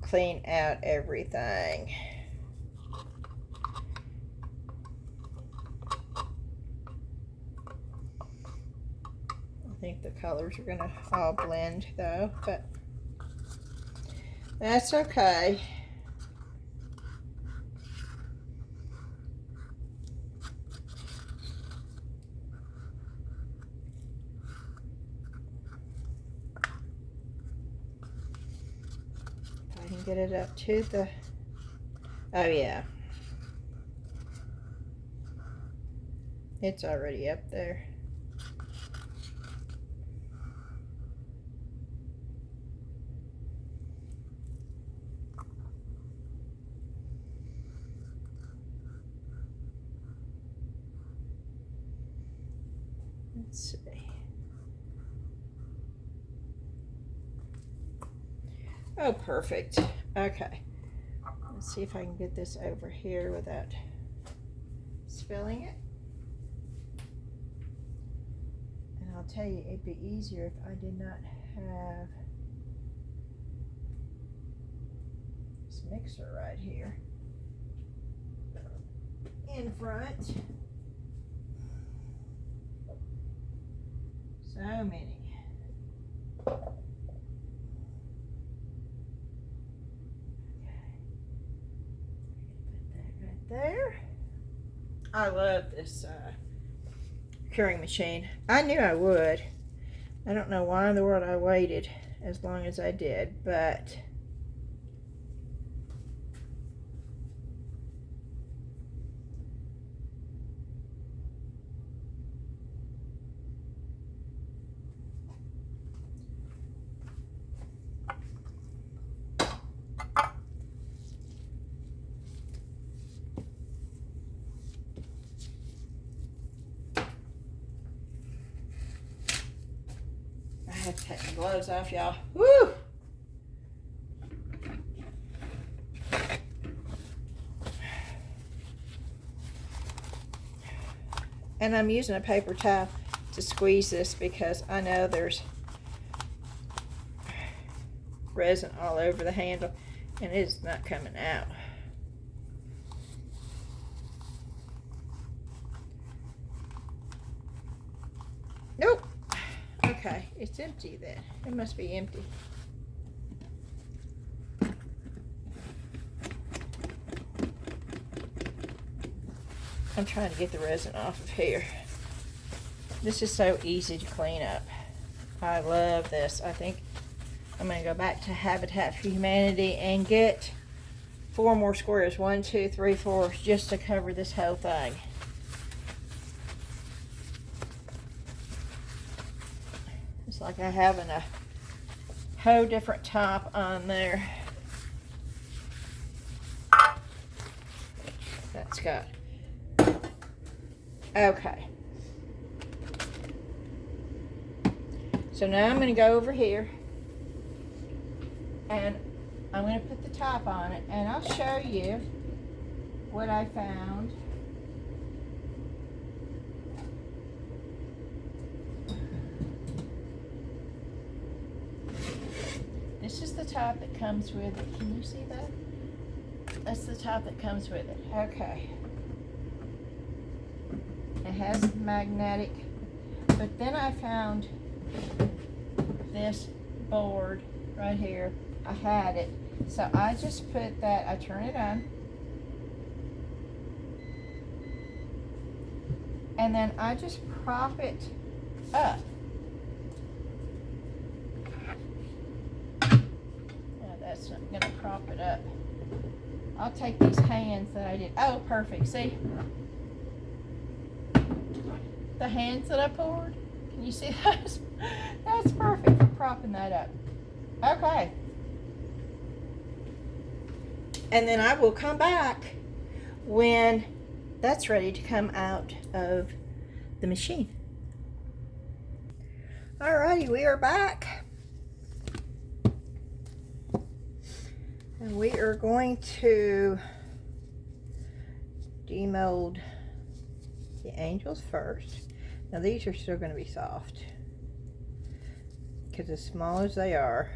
clean out everything. I think the colors are going to all blend though, but that's okay. Get it up to the, oh yeah, it's already up there. Let's see. Oh, perfect. Okay. Let's see if I can get this over here without spilling it. And I'll tell you, it'd be easier if I did not have this mixer right here in front. So many. There. I love this curing machine. I knew I would. I don't know why in the world I waited as long as I did, but I have to take my gloves off, y'all. Woo! And I'm using a paper towel to squeeze this because I know there's resin all over the handle and it is not coming out. Nope. Okay, it's empty then. It must be empty. I'm trying to get the resin off of here. This is so easy to clean up. I love this. I think I'm going to go back to Habitat for Humanity and get 4 more squares. 1, 2, 3, 4, just to cover this whole thing. It's like I having a whole different top on there. That's good. Okay. So now I'm going to go over here and I'm going to put the top on it and I'll show you what I found. This is the top that comes with it. Can you see that? That's the top that comes with it. Okay. It has magnetic, but then I found this board right here. I had it, so I just put that, I turn it on, and then I just prop it up. No, that's not gonna prop it up. I'll take these hands that I did. Oh, perfect, see? the hands that I poured? Can you see those? That's perfect for propping that up. Okay. And then I will come back when that's ready to come out of the machine. Alrighty, we are back. And we are going to demold the angels first. Now these are still going to be soft because as small as they are,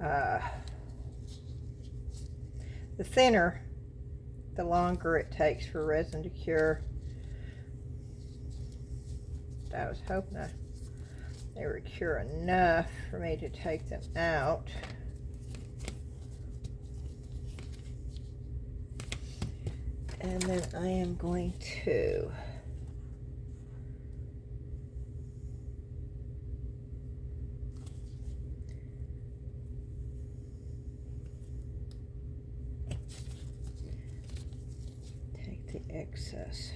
the thinner, the longer it takes for resin to cure. I was hoping they would cure enough for me to take them out. And then I am going to take the excess.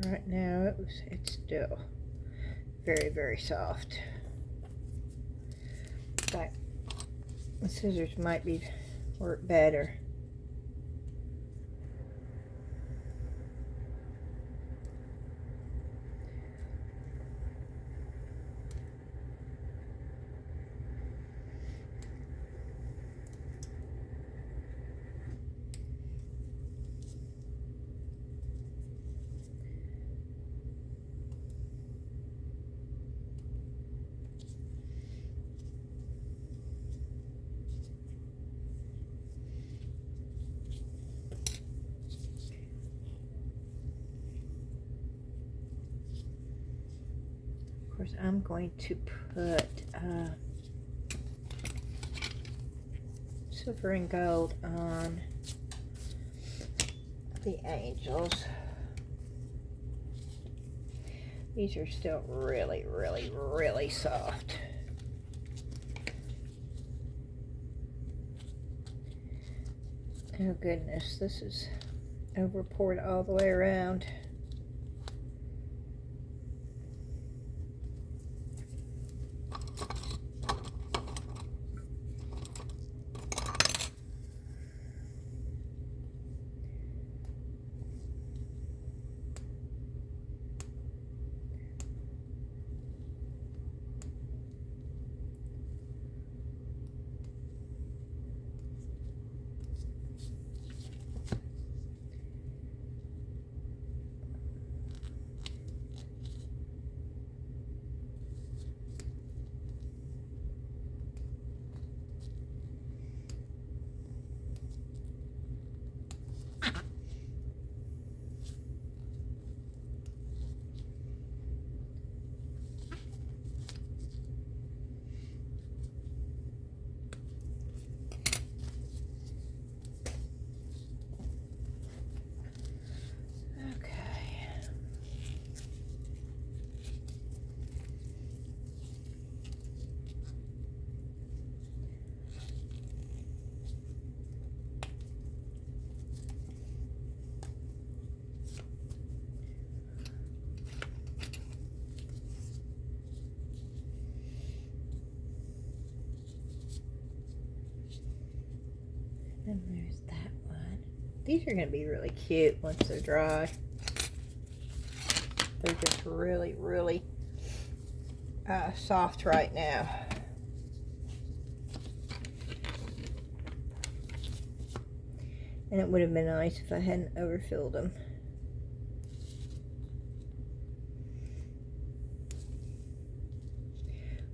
Right now it's still very, very soft. But the scissors might work better. Of course, I'm going to put silver and gold on the angels. These are still really, really, really soft. Oh goodness, this is over poured all the way around. And there's that one. These are going to be really cute once they're dry. They're just really, really soft right now. And it would have been nice if I hadn't overfilled them.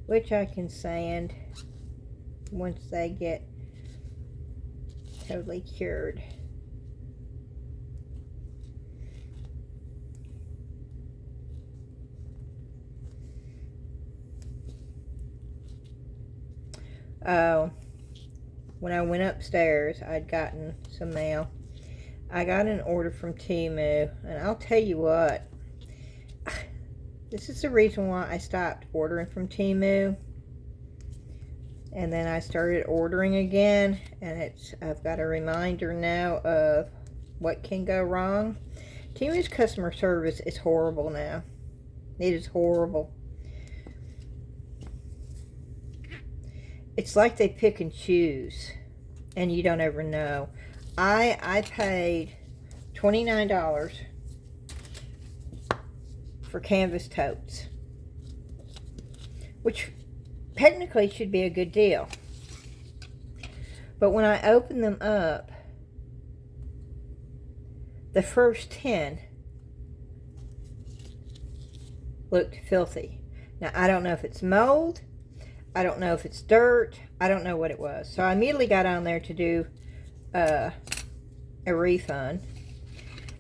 which I can sand once they get totally cured. Oh, when I went upstairs, I'd gotten some mail. I got an order from Temu, and I'll tell you what, this is the reason why I stopped ordering from Temu. And then I started ordering again, and I've got a reminder now of what can go wrong. Temu's customer service is horrible now. It is horrible. It's like they pick and choose, and you don't ever know. I paid $29 for canvas totes, which technically should be a good deal. But when I opened them up, the first 10 looked filthy. Now, I don't know if it's mold. I don't know if it's dirt. I don't know what it was. So I immediately got on there to do a refund.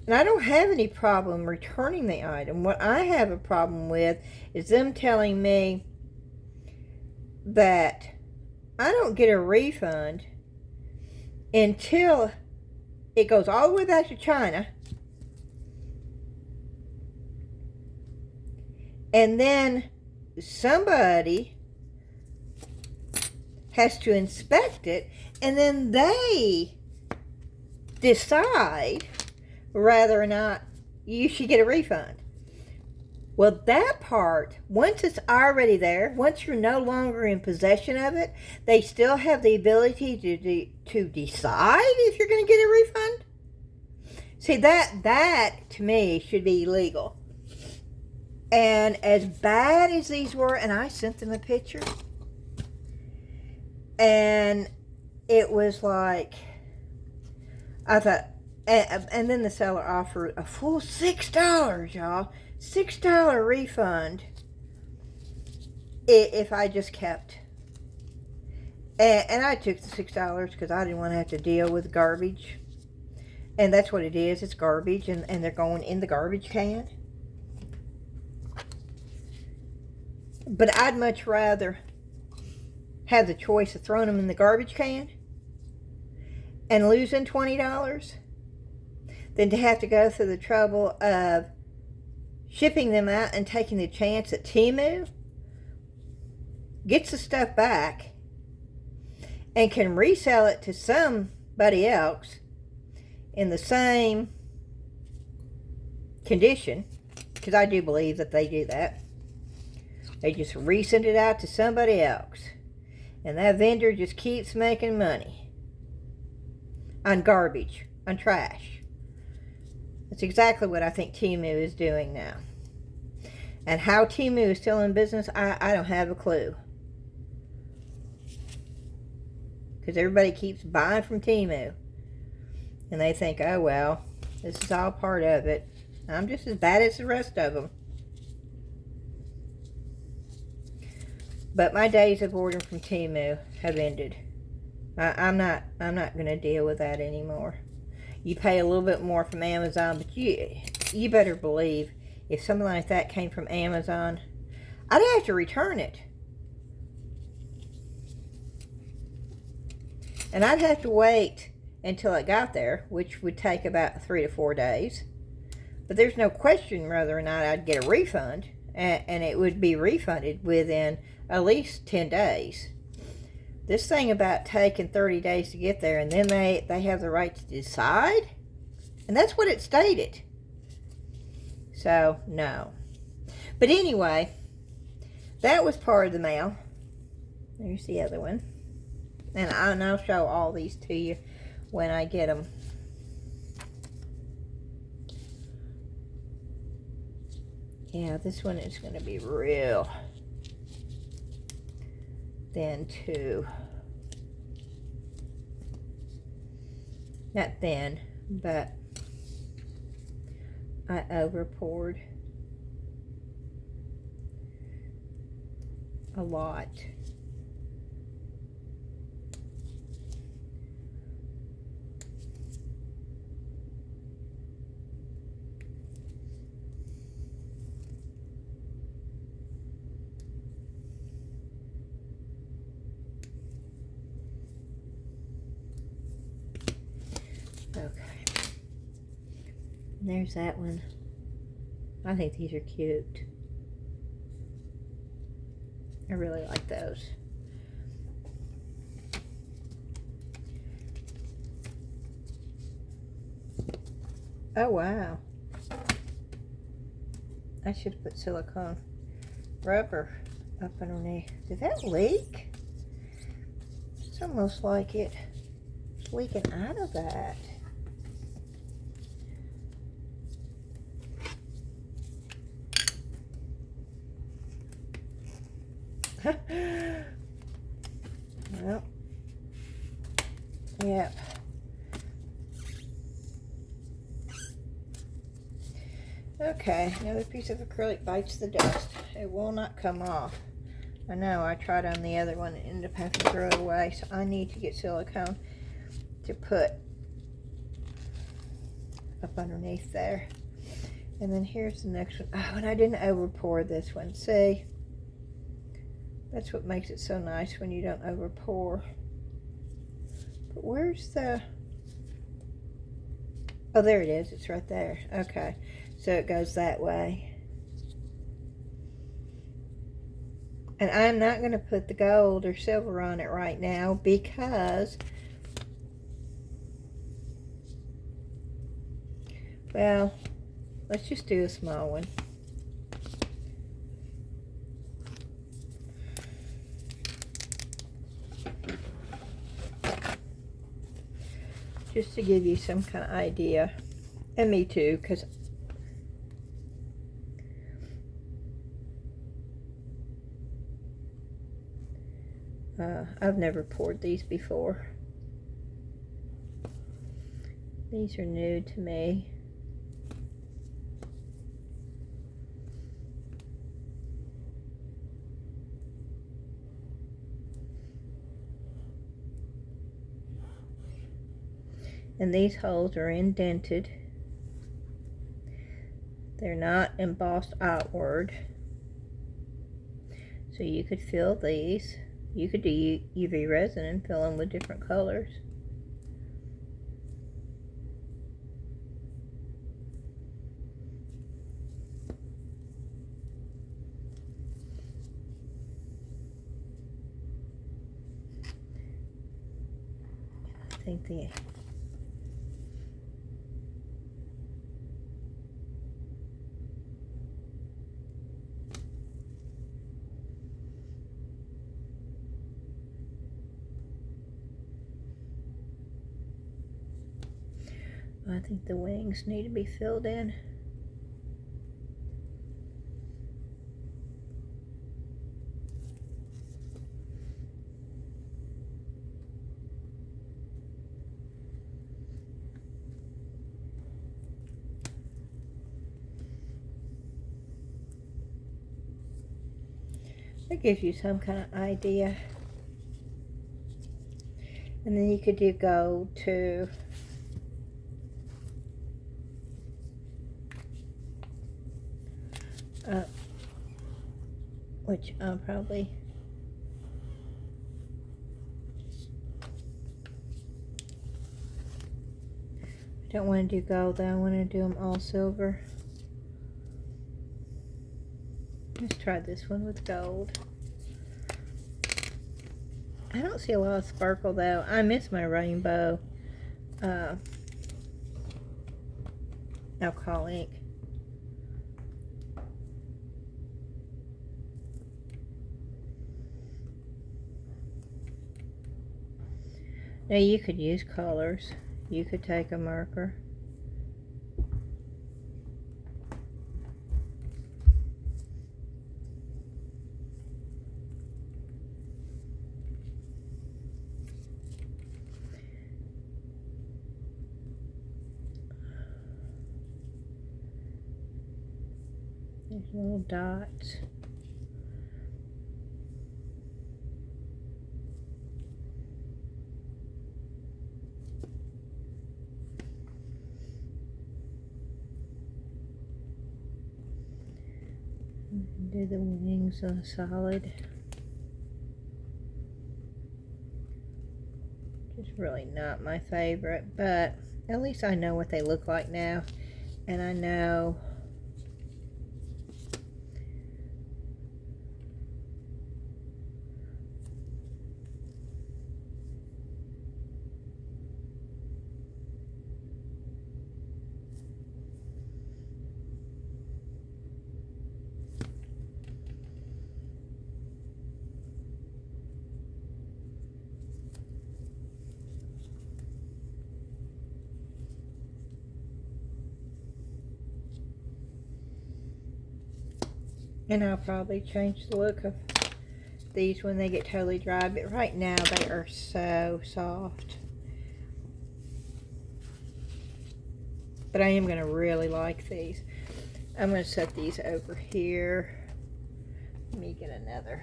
And I don't have any problem returning the item. What I have a problem with is them telling me that I don't get a refund until it goes all the way back to China, and then somebody has to inspect it, and then they decide whether or not you should get a refund. Well, that part, once it's already there, once you're no longer in possession of it, they still have the ability to decide if you're going to get a refund. See, that to me should be illegal. And as bad as these were, and I sent them a picture, and it was like, I thought, and then the seller offered a full $6, y'all. $6 refund if I just kept. And I took the $6 because I didn't want to have to deal with garbage. And that's what it is. It's garbage, and they're going in the garbage can. But I'd much rather have the choice of throwing them in the garbage can and losing $20 than to have to go through the trouble of shipping them out and taking the chance that Temu gets the stuff back and can resell it to somebody else in the same condition, because I do believe that they do that. They just resend it out to somebody else, and that vendor just keeps making money on garbage, on trash. That's exactly what I think Temu is doing now. And how Temu is still in business, I don't have a clue. Because everybody keeps buying from Temu. And they think, oh well, this is all part of it. I'm just as bad as the rest of them. But my days of ordering from Temu have ended. I'm not going to deal with that anymore. You pay a little bit more from Amazon, but you better believe if something like that came from Amazon, I'd have to return it. And I'd have to wait until it got there, which would take about 3 to 4 days. But there's no question whether or not I'd get a refund, and it would be refunded within at least 10 days. This thing about taking 30 days to get there, and then they have the right to decide, and that's what it stated. So, no. But anyway, that was part of the mail. There's the other one. And I'll show all these to you when I get them. Yeah, this one is going to be real thin too. Not thin, but I over poured a lot. Okay. And there's that one. I think these are cute. I really like those. Oh wow. I should have put silicone rubber up underneath. Did that leak? It's almost like it's leaking out of that. Well, yep. Okay, another piece of acrylic bites the dust. It will not come off. I know, I tried on the other one and ended up having to throw it away, so I need to get silicone to put up underneath there. And then here's the next one. Oh, and I didn't over pour this one. See? That's what makes it so nice when you don't over pour. But where's the... Oh, there it is. It's right there. Okay. So it goes that way. And I'm not going to put the gold or silver on it right now because... Well, let's just do a small one. Just to give you some kind of idea. And me too, because I've never poured these before. These are new to me. And these holes are indented. They're not embossed outward. So you could fill these. You could do UV resin and fill them with different colors. I think the wings need to be filled in. That gives you some kind of idea. And then you could do gold too. Which I'll probably... I don't want to do gold though, I want to do them all silver. Let's try this one with gold. I don't see a lot of sparkle though. I miss my rainbow alcohol ink. Now you could use colors. You could take a marker. There's little dots. Do the wings on solid. Just really not my favorite, but at least I know what they look like now, and I know and I'll probably change the look of these when they get totally dry, but right now they are so soft. But I am going to really like these. I'm going to set these over here. Let me get another.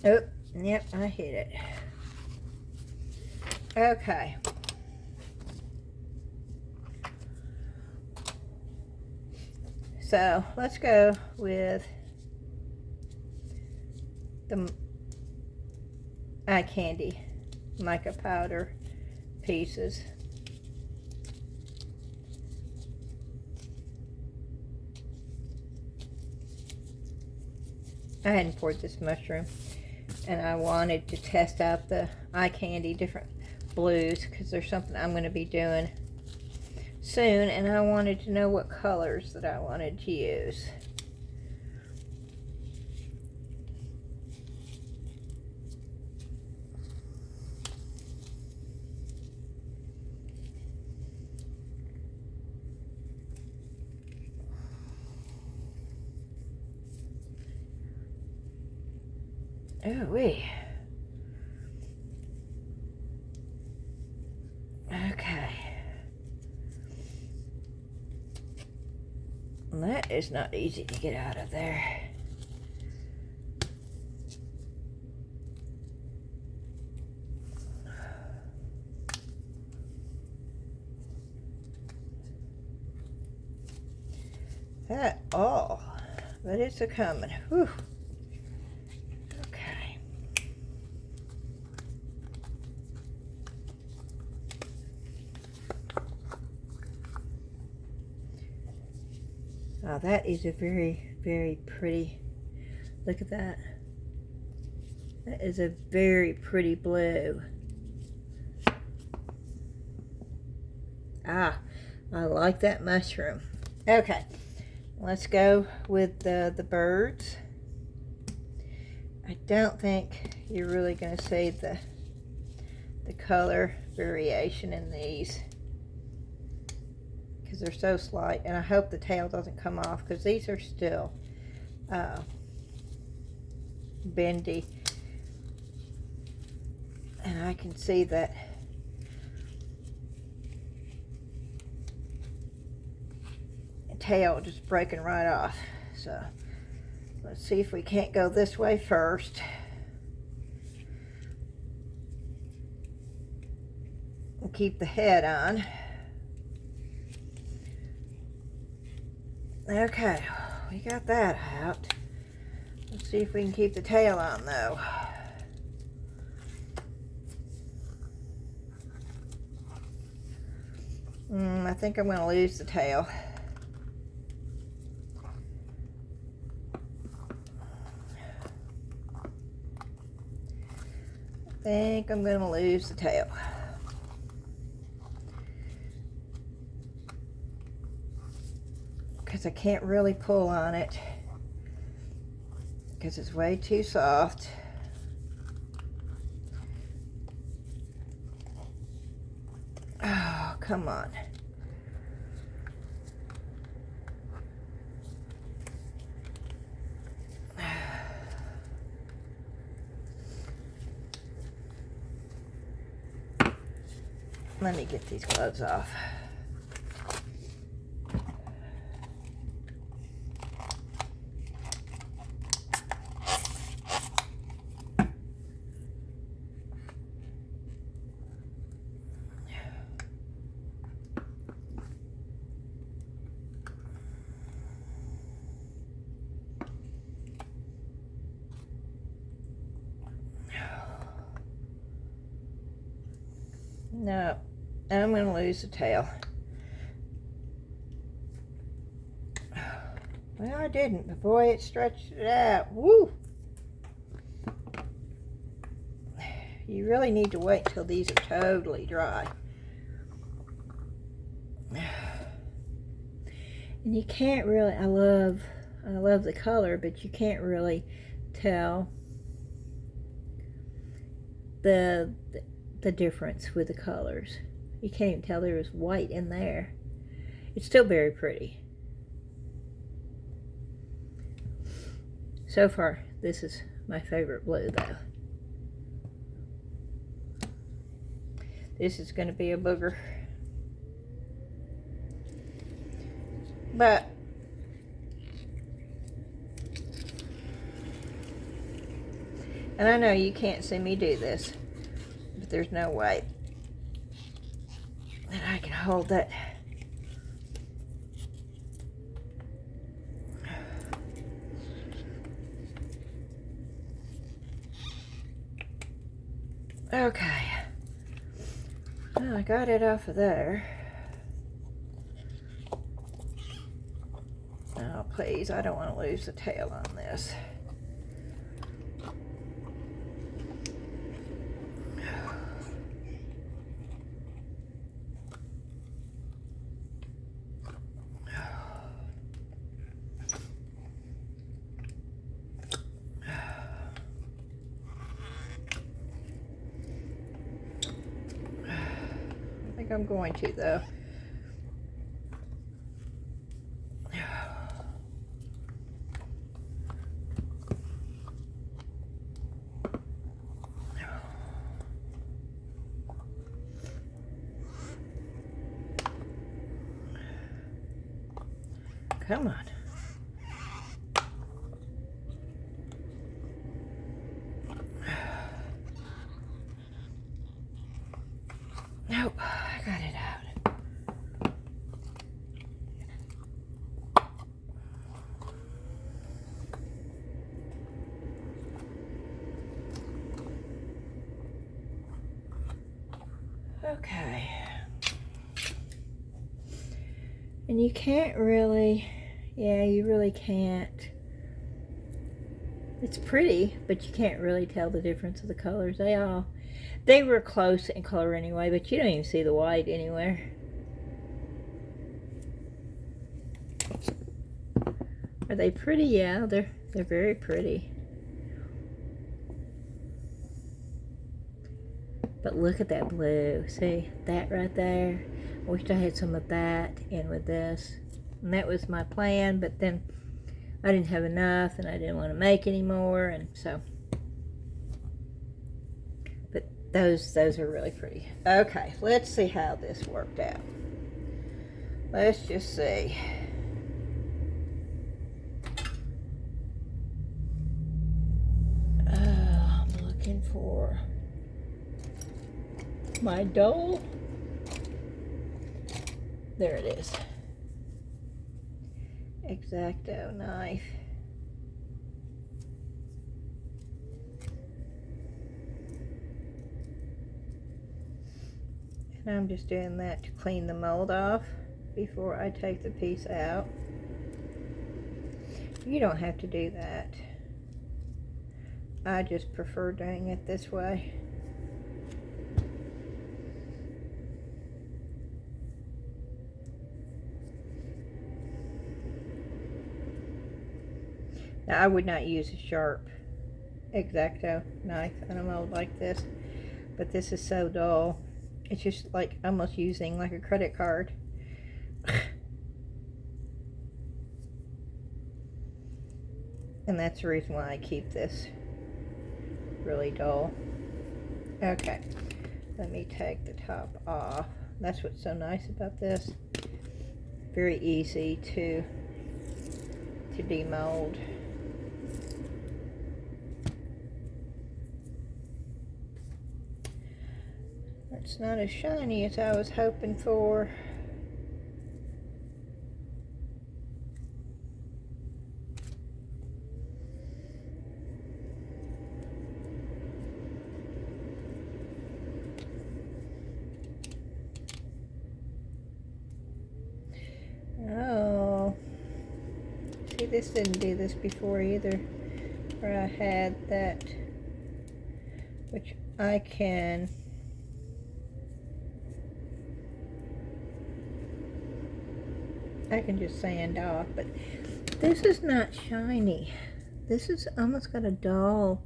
Oh, yep, I hit it. Okay. So let's go with the eye candy mica powder pieces. I hadn't poured this mushroom, and I wanted to test out the eye candy different blues because there's something I'm going to be doing soon, and I wanted to know what colors that I wanted to use. Oh wee. Okay. That is not easy to get out of there. That all, but it's a coming. Whew. Okay. Oh, that is a very, very pretty. Look at that. That is a very pretty blue. Ah, I like that mushroom. Okay, let's go with the birds. I don't think you're really going to see the color variation in these because they're so slight, and I hope the tail doesn't come off because these are still bendy, and I can see that tail just breaking right off. So let's see if we can't go this way first. We'll keep the head on. Okay, we got that out. Let's see if we can keep the tail on though. I think I'm going to lose the tail. I think I'm going to lose the tail. Because I can't really pull on it because it's way too soft. Oh, come on. Let me get these gloves off. No, I'm going to lose the tail. Well, I didn't, but boy, it stretched it out. Woo! You really need to wait till these are totally dry. And you can't really, I love the color, but you can't really tell the difference with the colors. You can't even tell there was white in there. It's still very pretty. So far, this is my favorite blue though. This is going to be a booger. But and I know you can't see me do this, but there's no way that I can hold that. Okay. Well, I got it off of there. Oh, please, I don't want to lose the tail on this. I'm going to though. Come on. Nope, I got it out. Okay. And you can't really, yeah, you really can't. It's pretty, but you can't really tell the difference of the colors. They were close in color anyway, but you don't even see the white anywhere. Are they pretty? Yeah, they're very pretty. But look at that blue. See that right there? I wished I had some of that in with this. And that was my plan, but then I didn't have enough and I didn't want to make any more, and so. But those are really pretty. Okay, let's see how this worked out. Let's just see. I'm looking for my dole. There it is. X-Acto knife. And I'm just doing that to clean the mold off before I take the piece out. You don't have to do that. I just prefer doing it this way. Now, I would not use a sharp X-Acto knife on a mold like this, but this is so dull. It's just like almost using like a credit card. And that's the reason why I keep this really dull. Okay, let me take the top off. That's what's so nice about this. Very easy to demold. It's not as shiny as I was hoping for. this didn't do this before either, where I had that, which I can just sand off, but this is not shiny. This is almost got a dull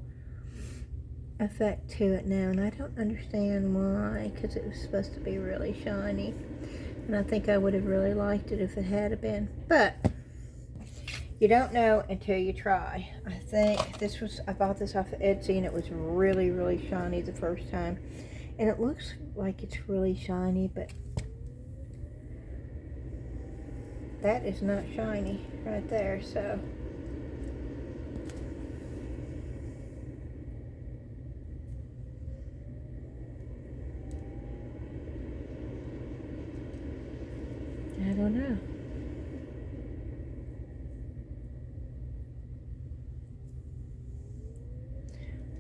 effect to it now, and I don't understand why, because it was supposed to be really shiny, and I think I would have really liked it if it had been, but you don't know until you try. I think I bought this off of Etsy, and it was really, really shiny the first time, and it looks like it's really shiny, but that is not shiny right there, so I don't know.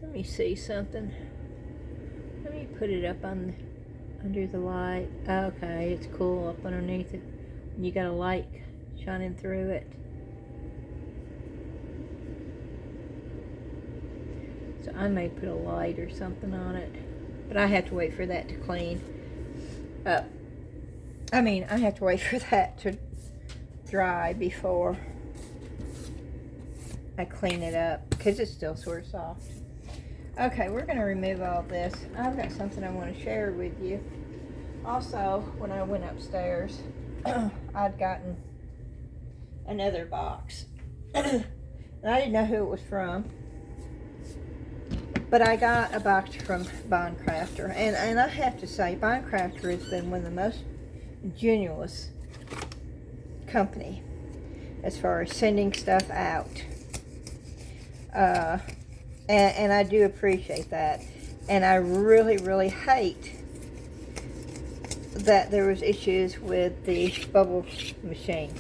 Let me see something. Let me put it up on under the light. Okay, it's cool up underneath it. You got a light shining through it. So I may put a light or something on it, but I have to wait for that to clean up. I mean, I have to wait for that to dry before I clean it up, because it's still sort of soft. Okay, we're going to remove all this. I've got something I want to share with you. Also, when I went upstairs, I'd gotten another box. And I didn't know who it was from, but I got a box from Bond Craftor. And I have to say, Bond Craftor has been one of the most generous company as far as sending stuff out. And I do appreciate that. And I really, really hate that there was issues with the bubble machine.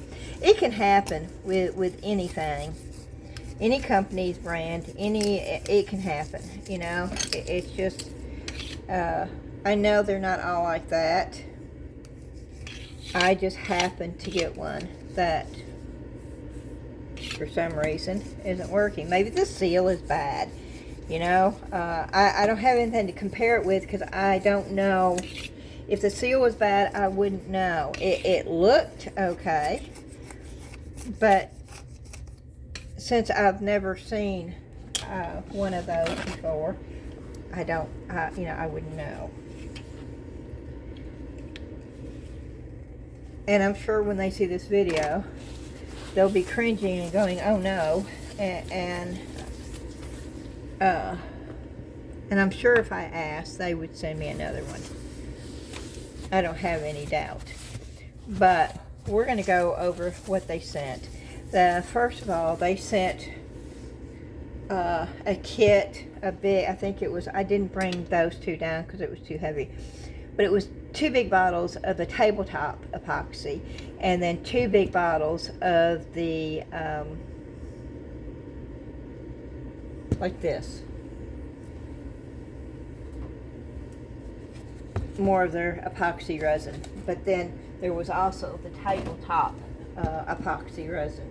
It can happen with anything, any company's brand, it can happen, you know. It's just, I know they're not all like that. I just happened to get one that for some reason isn't working. Maybe the seal is bad, you know. I don't have anything to compare it with, because I don't know. If the seal was bad, I wouldn't know. It looked okay, but since I've never seen one of those before, I don't, you know, I wouldn't know. And I'm sure when they see this video, they'll be cringing and going, "Oh no!" And I'm sure if I asked, they would send me another one. I don't have any doubt. But we're going to go over what they sent. First of all, they sent a kit, a big, I think it was, I didn't bring those two down because it was too heavy, but it was 2 big bottles of the tabletop epoxy, and then 2 big bottles of the, like this, more of their epoxy resin. But then there was also the tabletop epoxy resin.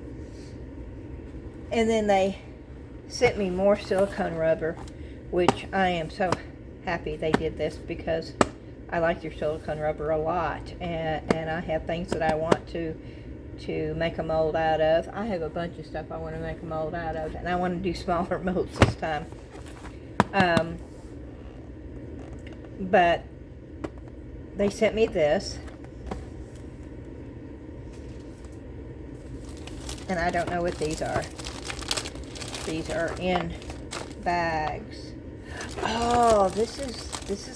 And then they sent me more silicone rubber, which I am so happy they did this, because I like their silicone rubber a lot, and I have things that I want to make a mold out of. I have a bunch of stuff I want to make a mold out of, and I want to do smaller molds this time. But they sent me this, and I don't know what these are. These are in bags. Oh, this is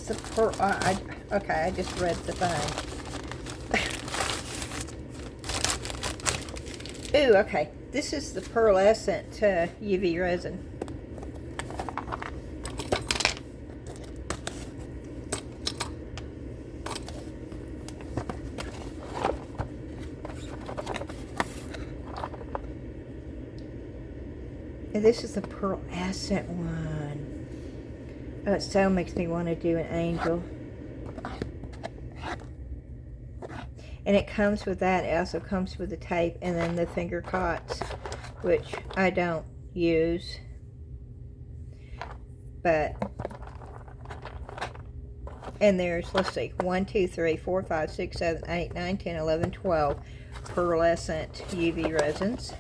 the pearl. Okay, I just read the thing. Ooh, okay. This is the pearlescent UV resin. And this is the pearlescent one. Oh, it so makes me want to do an angel. And it comes with that. It also comes with the tape and then the finger cots which I don't use, but, and there's, let's see, 1, 2, 3, 4, 5, 6, 7, 8, 9, 10, 11, 12 pearlescent UV resins.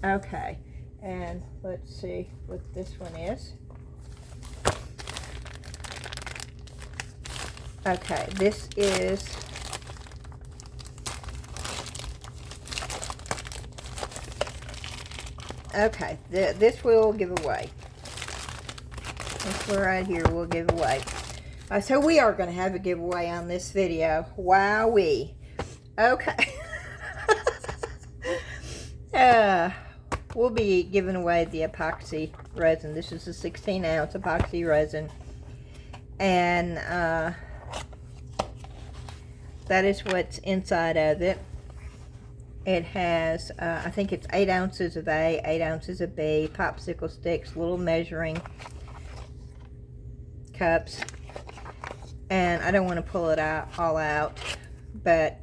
Okay, and let's see what this one is. Okay, this is okay, this we'll give away. This one right here we'll give away. So we are going to have a giveaway on this video. Wowee. Okay. We'll be giving away the epoxy resin. This is a 16-ounce epoxy resin. And that is what's inside of it. It has, I think it's 8 ounces of A, 8 ounces of B, popsicle sticks, little measuring cups. And I don't want to pull it all out, but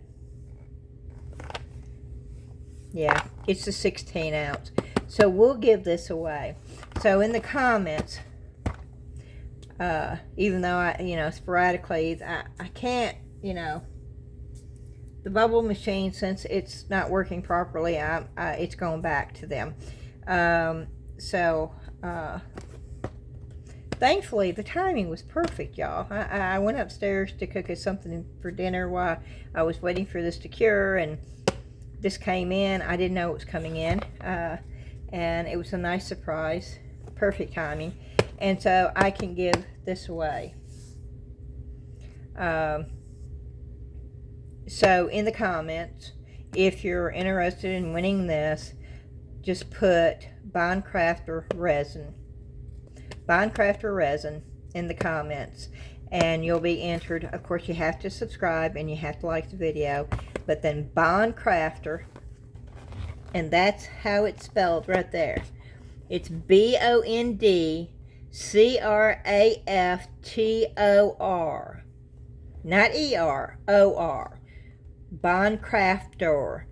yeah, it's a 16-ounce. So we'll give this away. So in the comments, even though I, sporadically, I can't, the bubble machine, since it's not working properly, it's going back to them. Thankfully, the timing was perfect, y'all. I went upstairs to cook us something for dinner while I was waiting for this to cure, and this came in. I didn't know it was coming in, and it was a nice surprise. Perfect timing. And so I can give this away. So in the comments, if you're interested in winning this, just put Bondcraftor Resin. Bondcraftor Resin in the comments, and you'll be entered. Of course, you have to subscribe and you have to like the video, but then Bondcraftor, and that's how it's spelled right there. It's Bondcraftor, not EROR. Bondcraftor.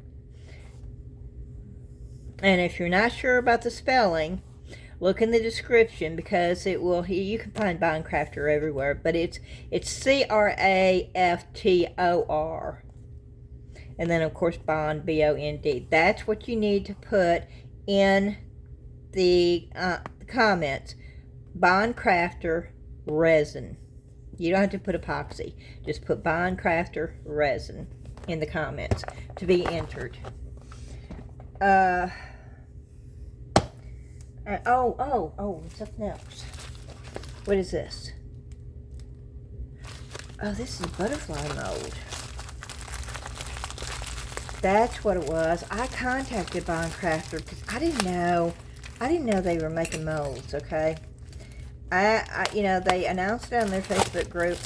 And if you're not sure about the spelling, look in the description, because it will. You can find Bondcraftor everywhere, but it's CRAFTOR, and then of course Bond, BOND. That's what you need to put in the comments. Bondcraftor Resin. You don't have to put epoxy. Just put Bondcraftor Resin in the comments to be entered. Something else. What is this? Oh, this is butterfly mold. That's what it was. I contacted Bondcraftor because I didn't know they were making molds. Okay, they announced it on their Facebook group.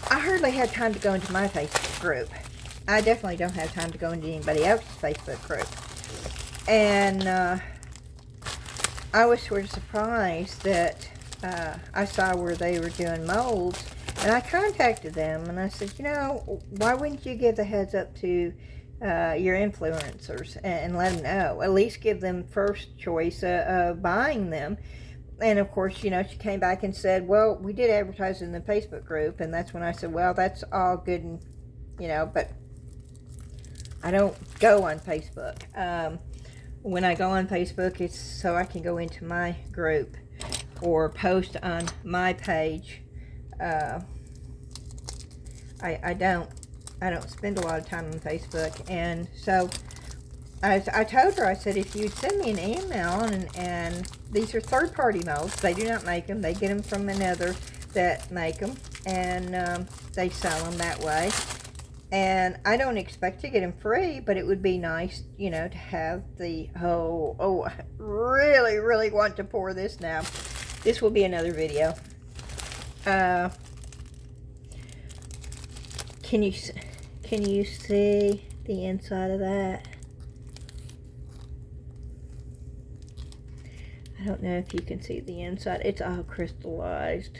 I hardly have time to go into my Facebook group. I definitely don't have time to go into anybody else's Facebook group. And I was sort of surprised that I saw where they were doing molds. And I contacted them and I said, why wouldn't you give the heads up to your influencers and let them know? At least give them first choice of buying them. And of course, she came back and said, well, we did advertise in the Facebook group. And that's when I said, well, that's all good and, but I don't go on Facebook. When I go on Facebook, it's so I can go into my group or post on my page. I don't spend a lot of time on Facebook, and so I told her, I said, if you'd send me an email, and these are third-party molds, they do not make them, they get them from another that make them, and they sell them that way. And I don't expect to get them free, but it would be nice, to have the whole, I really, really want to pour this now. This will be another video. Can you see the inside of that? I don't know if you can see the inside. It's all crystallized.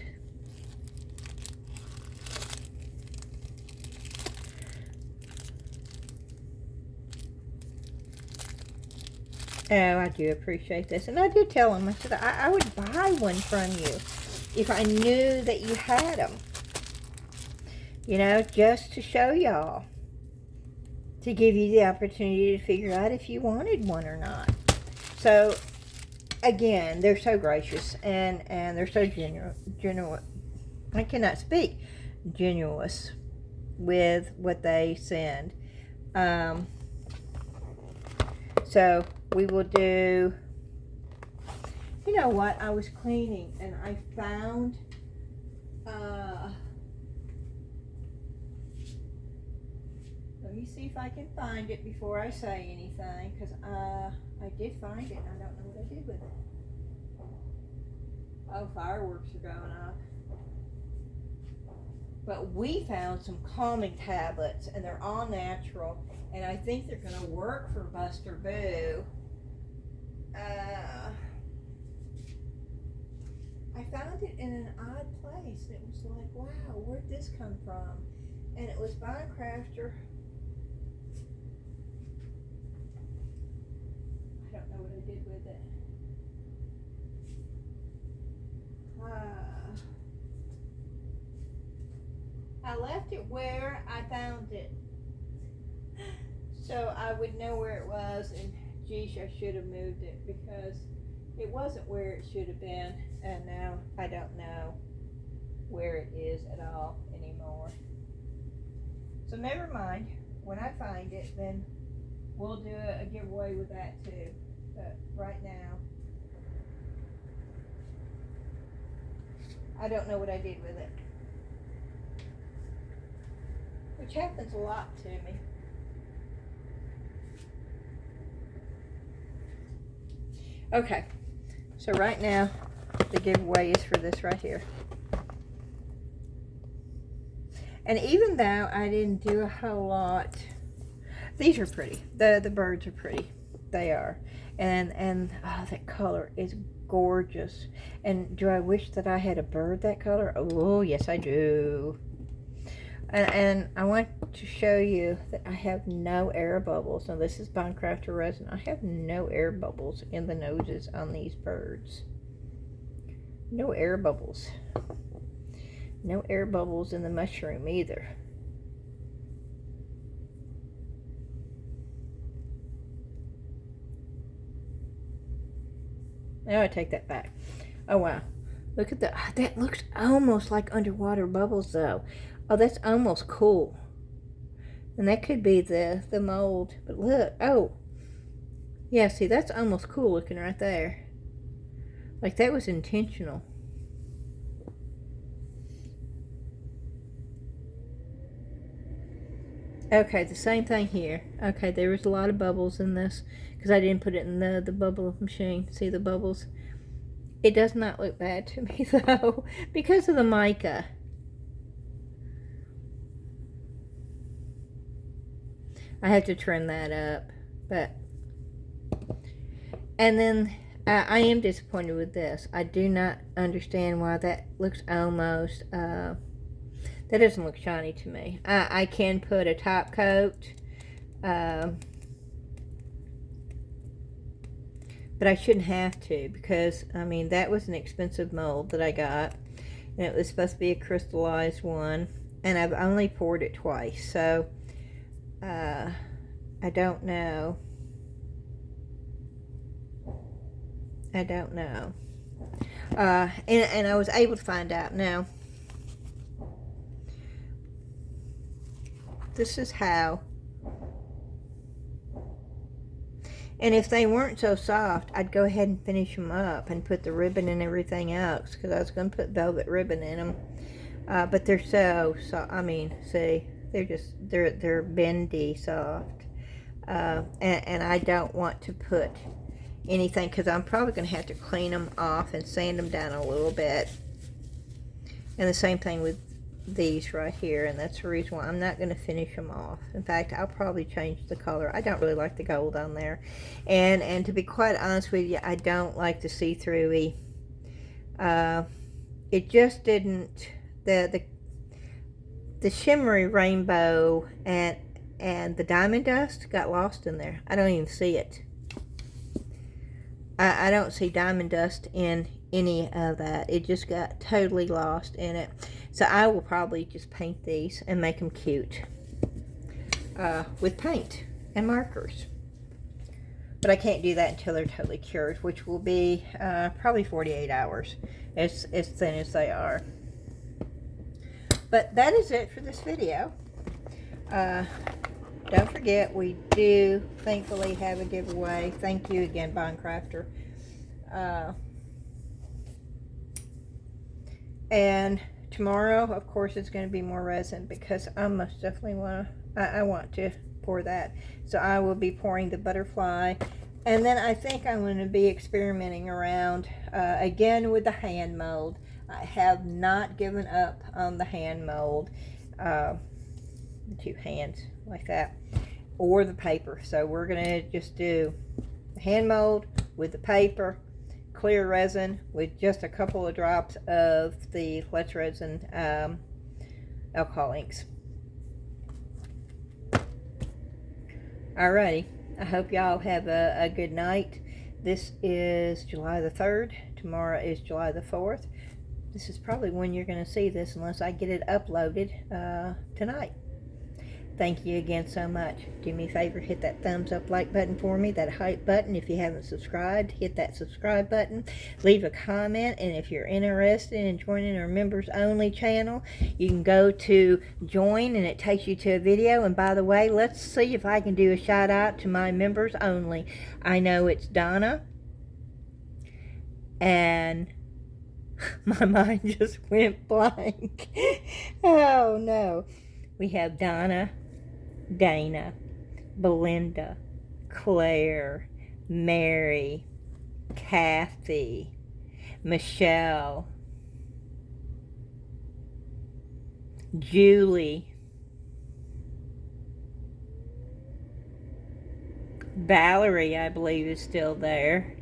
Oh, I do appreciate this. And I did tell him, I said, I would buy one from you if I knew that you had them. You know, just to show y'all. To give you the opportunity to figure out if you wanted one or not. So, again, they're so gracious. And they're so genuine. I cannot speak. Generous with what they send. So we will do, you know what, I was cleaning and I found let me see if I can find it before I say anything, because I did find it and I don't know what I did with it. Oh, fireworks are going off. But we found some calming tablets, and they're all natural, and I think they're going to work for Buster Boo. I found it in an odd place. It was like, wow, where'd this come from? And it was Bond Craftor. I don't know what I did with it. I left it where I found it, so I would know where it was, and geez, I should have moved it because it wasn't where it should have been, and now I don't know where it is at all anymore. So never mind, when I find it, then we'll do a giveaway with that too, but right now, I don't know what I did with it. Which happens a lot to me. Okay, so right now the giveaway is for this right here. And even though I didn't do a whole lot, these are pretty. The birds are pretty. They are. And oh, that color is gorgeous. And do I wish that I had a bird that color? Oh, yes I do. And I want to show you that I have no air bubbles. Now this is Bondcraftor resin. I have no air bubbles in the noses on these birds. No air bubbles. No air bubbles in the mushroom either. Now I take that back. Oh wow. Look at that looks almost like underwater bubbles though. Oh, that's almost cool. And that could be the mold. But look, oh. Yeah, see, that's almost cool looking right there. Like that was intentional. Okay, the same thing here. Okay, there was a lot of bubbles in this because I didn't put it in the bubble machine. See the bubbles? It does not look bad to me though because of the mica. I have to trim that up, but, and then I am disappointed with this. I do not understand why that looks almost, that doesn't look shiny to me. I can put a top coat, but I shouldn't have to because, I mean, that was an expensive mold that I got, and it was supposed to be a crystallized one, and I've only poured it twice, so I don't know. I don't know. And I was able to find out. Now, this is how. And if they weren't so soft, I'd go ahead and finish them up and put the ribbon and everything else because I was going to put velvet ribbon in them. But they're so, I mean, see. They're bendy soft, and I don't want to put anything because I'm probably going to have to clean them off and sand them down a little bit. And the same thing with these right here, and that's the reason why I'm not going to finish them off. In fact, I'll probably change the color. I don't really like the gold on there, and to be quite honest with you, I don't like the see-through-y. It just didn't the shimmery rainbow and the diamond dust got lost in there. I don't even see it. I don't see diamond dust in any of that. It just got totally lost in it. So I will probably just paint these and make them cute with paint and markers. But I can't do that until they're totally cured, which will be probably 48 hours, as thin as they are. But that is it for this video. Don't forget, we do thankfully have a giveaway. Thank you again, Bond Craftor. And tomorrow, of course, it's going to be more resin because I most definitely I want to pour that. So I will be pouring the butterfly. And then I think I'm going to be experimenting around again with the hand mold. I have not given up on the hand mold. The two hands like that, or the paper. So we're gonna just do the hand mold with the paper, clear resin with just a couple of drops of the Let's Resin alcohol inks. Alrighty, I hope y'all have a good night. This is July the 3rd. Tomorrow is July the 4th. This is probably when you're going to see this unless I get it uploaded tonight. Thank you again so much. Do me a favor, hit that thumbs up like button for me, that hype button. If you haven't subscribed, hit that subscribe button. Leave a comment, and if you're interested in joining our members only channel, you can go to join and it takes you to a video. And by the way, let's see if I can do a shout out to my members only. I know it's Donna, and my mind just went blank. Oh no. We have Donna, Dana, Belinda, Claire, Mary, Kathy, Michelle, Julie, Valerie, I believe, is still there.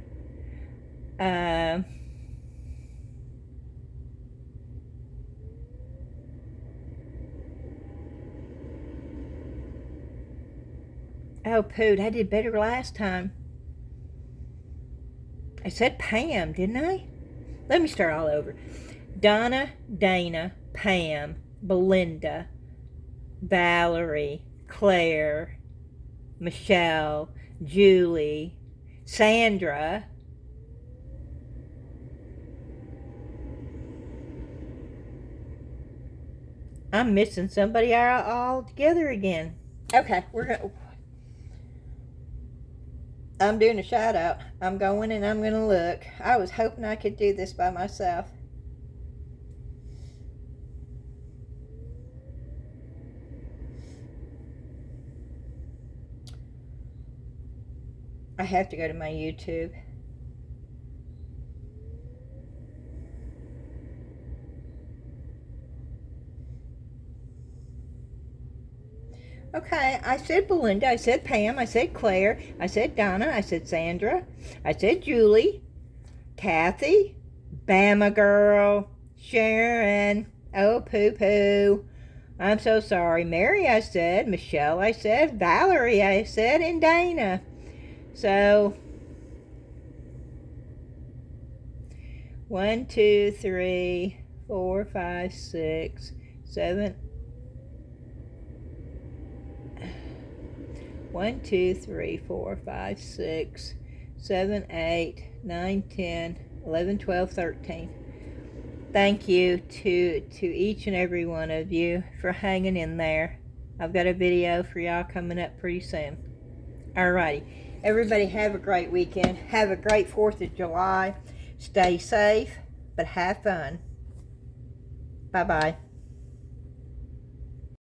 Oh, poot, I did better last time. I said Pam, didn't I? Let me start all over. Donna, Dana, Pam, Belinda, Valerie, Claire, Michelle, Julie, Sandra, I'm missing somebody all together again. Okay, I'm doing a shout out. I'm going and I'm going to look. I was hoping I could do this by myself. I have to go to my YouTube. Okay, I said Belinda, I said Pam, I said Claire, I said Donna, I said Sandra, I said Julie, Kathy, Bama girl, Sharon, oh poo-poo, I'm so sorry, Mary I said, Michelle I said, Valerie I said, and Dana. So, 1, 2, 3, 4, 5, 6, 7, 1, 2, 3, 4, 5, 6, 7, 8, 9, 10, 11, 12, 13. Thank you to each and every one of you for hanging in there. I've got a video for y'all coming up pretty soon. Alrighty. Everybody have a great weekend. Have a great 4th of July. Stay safe, but have fun. Bye-bye.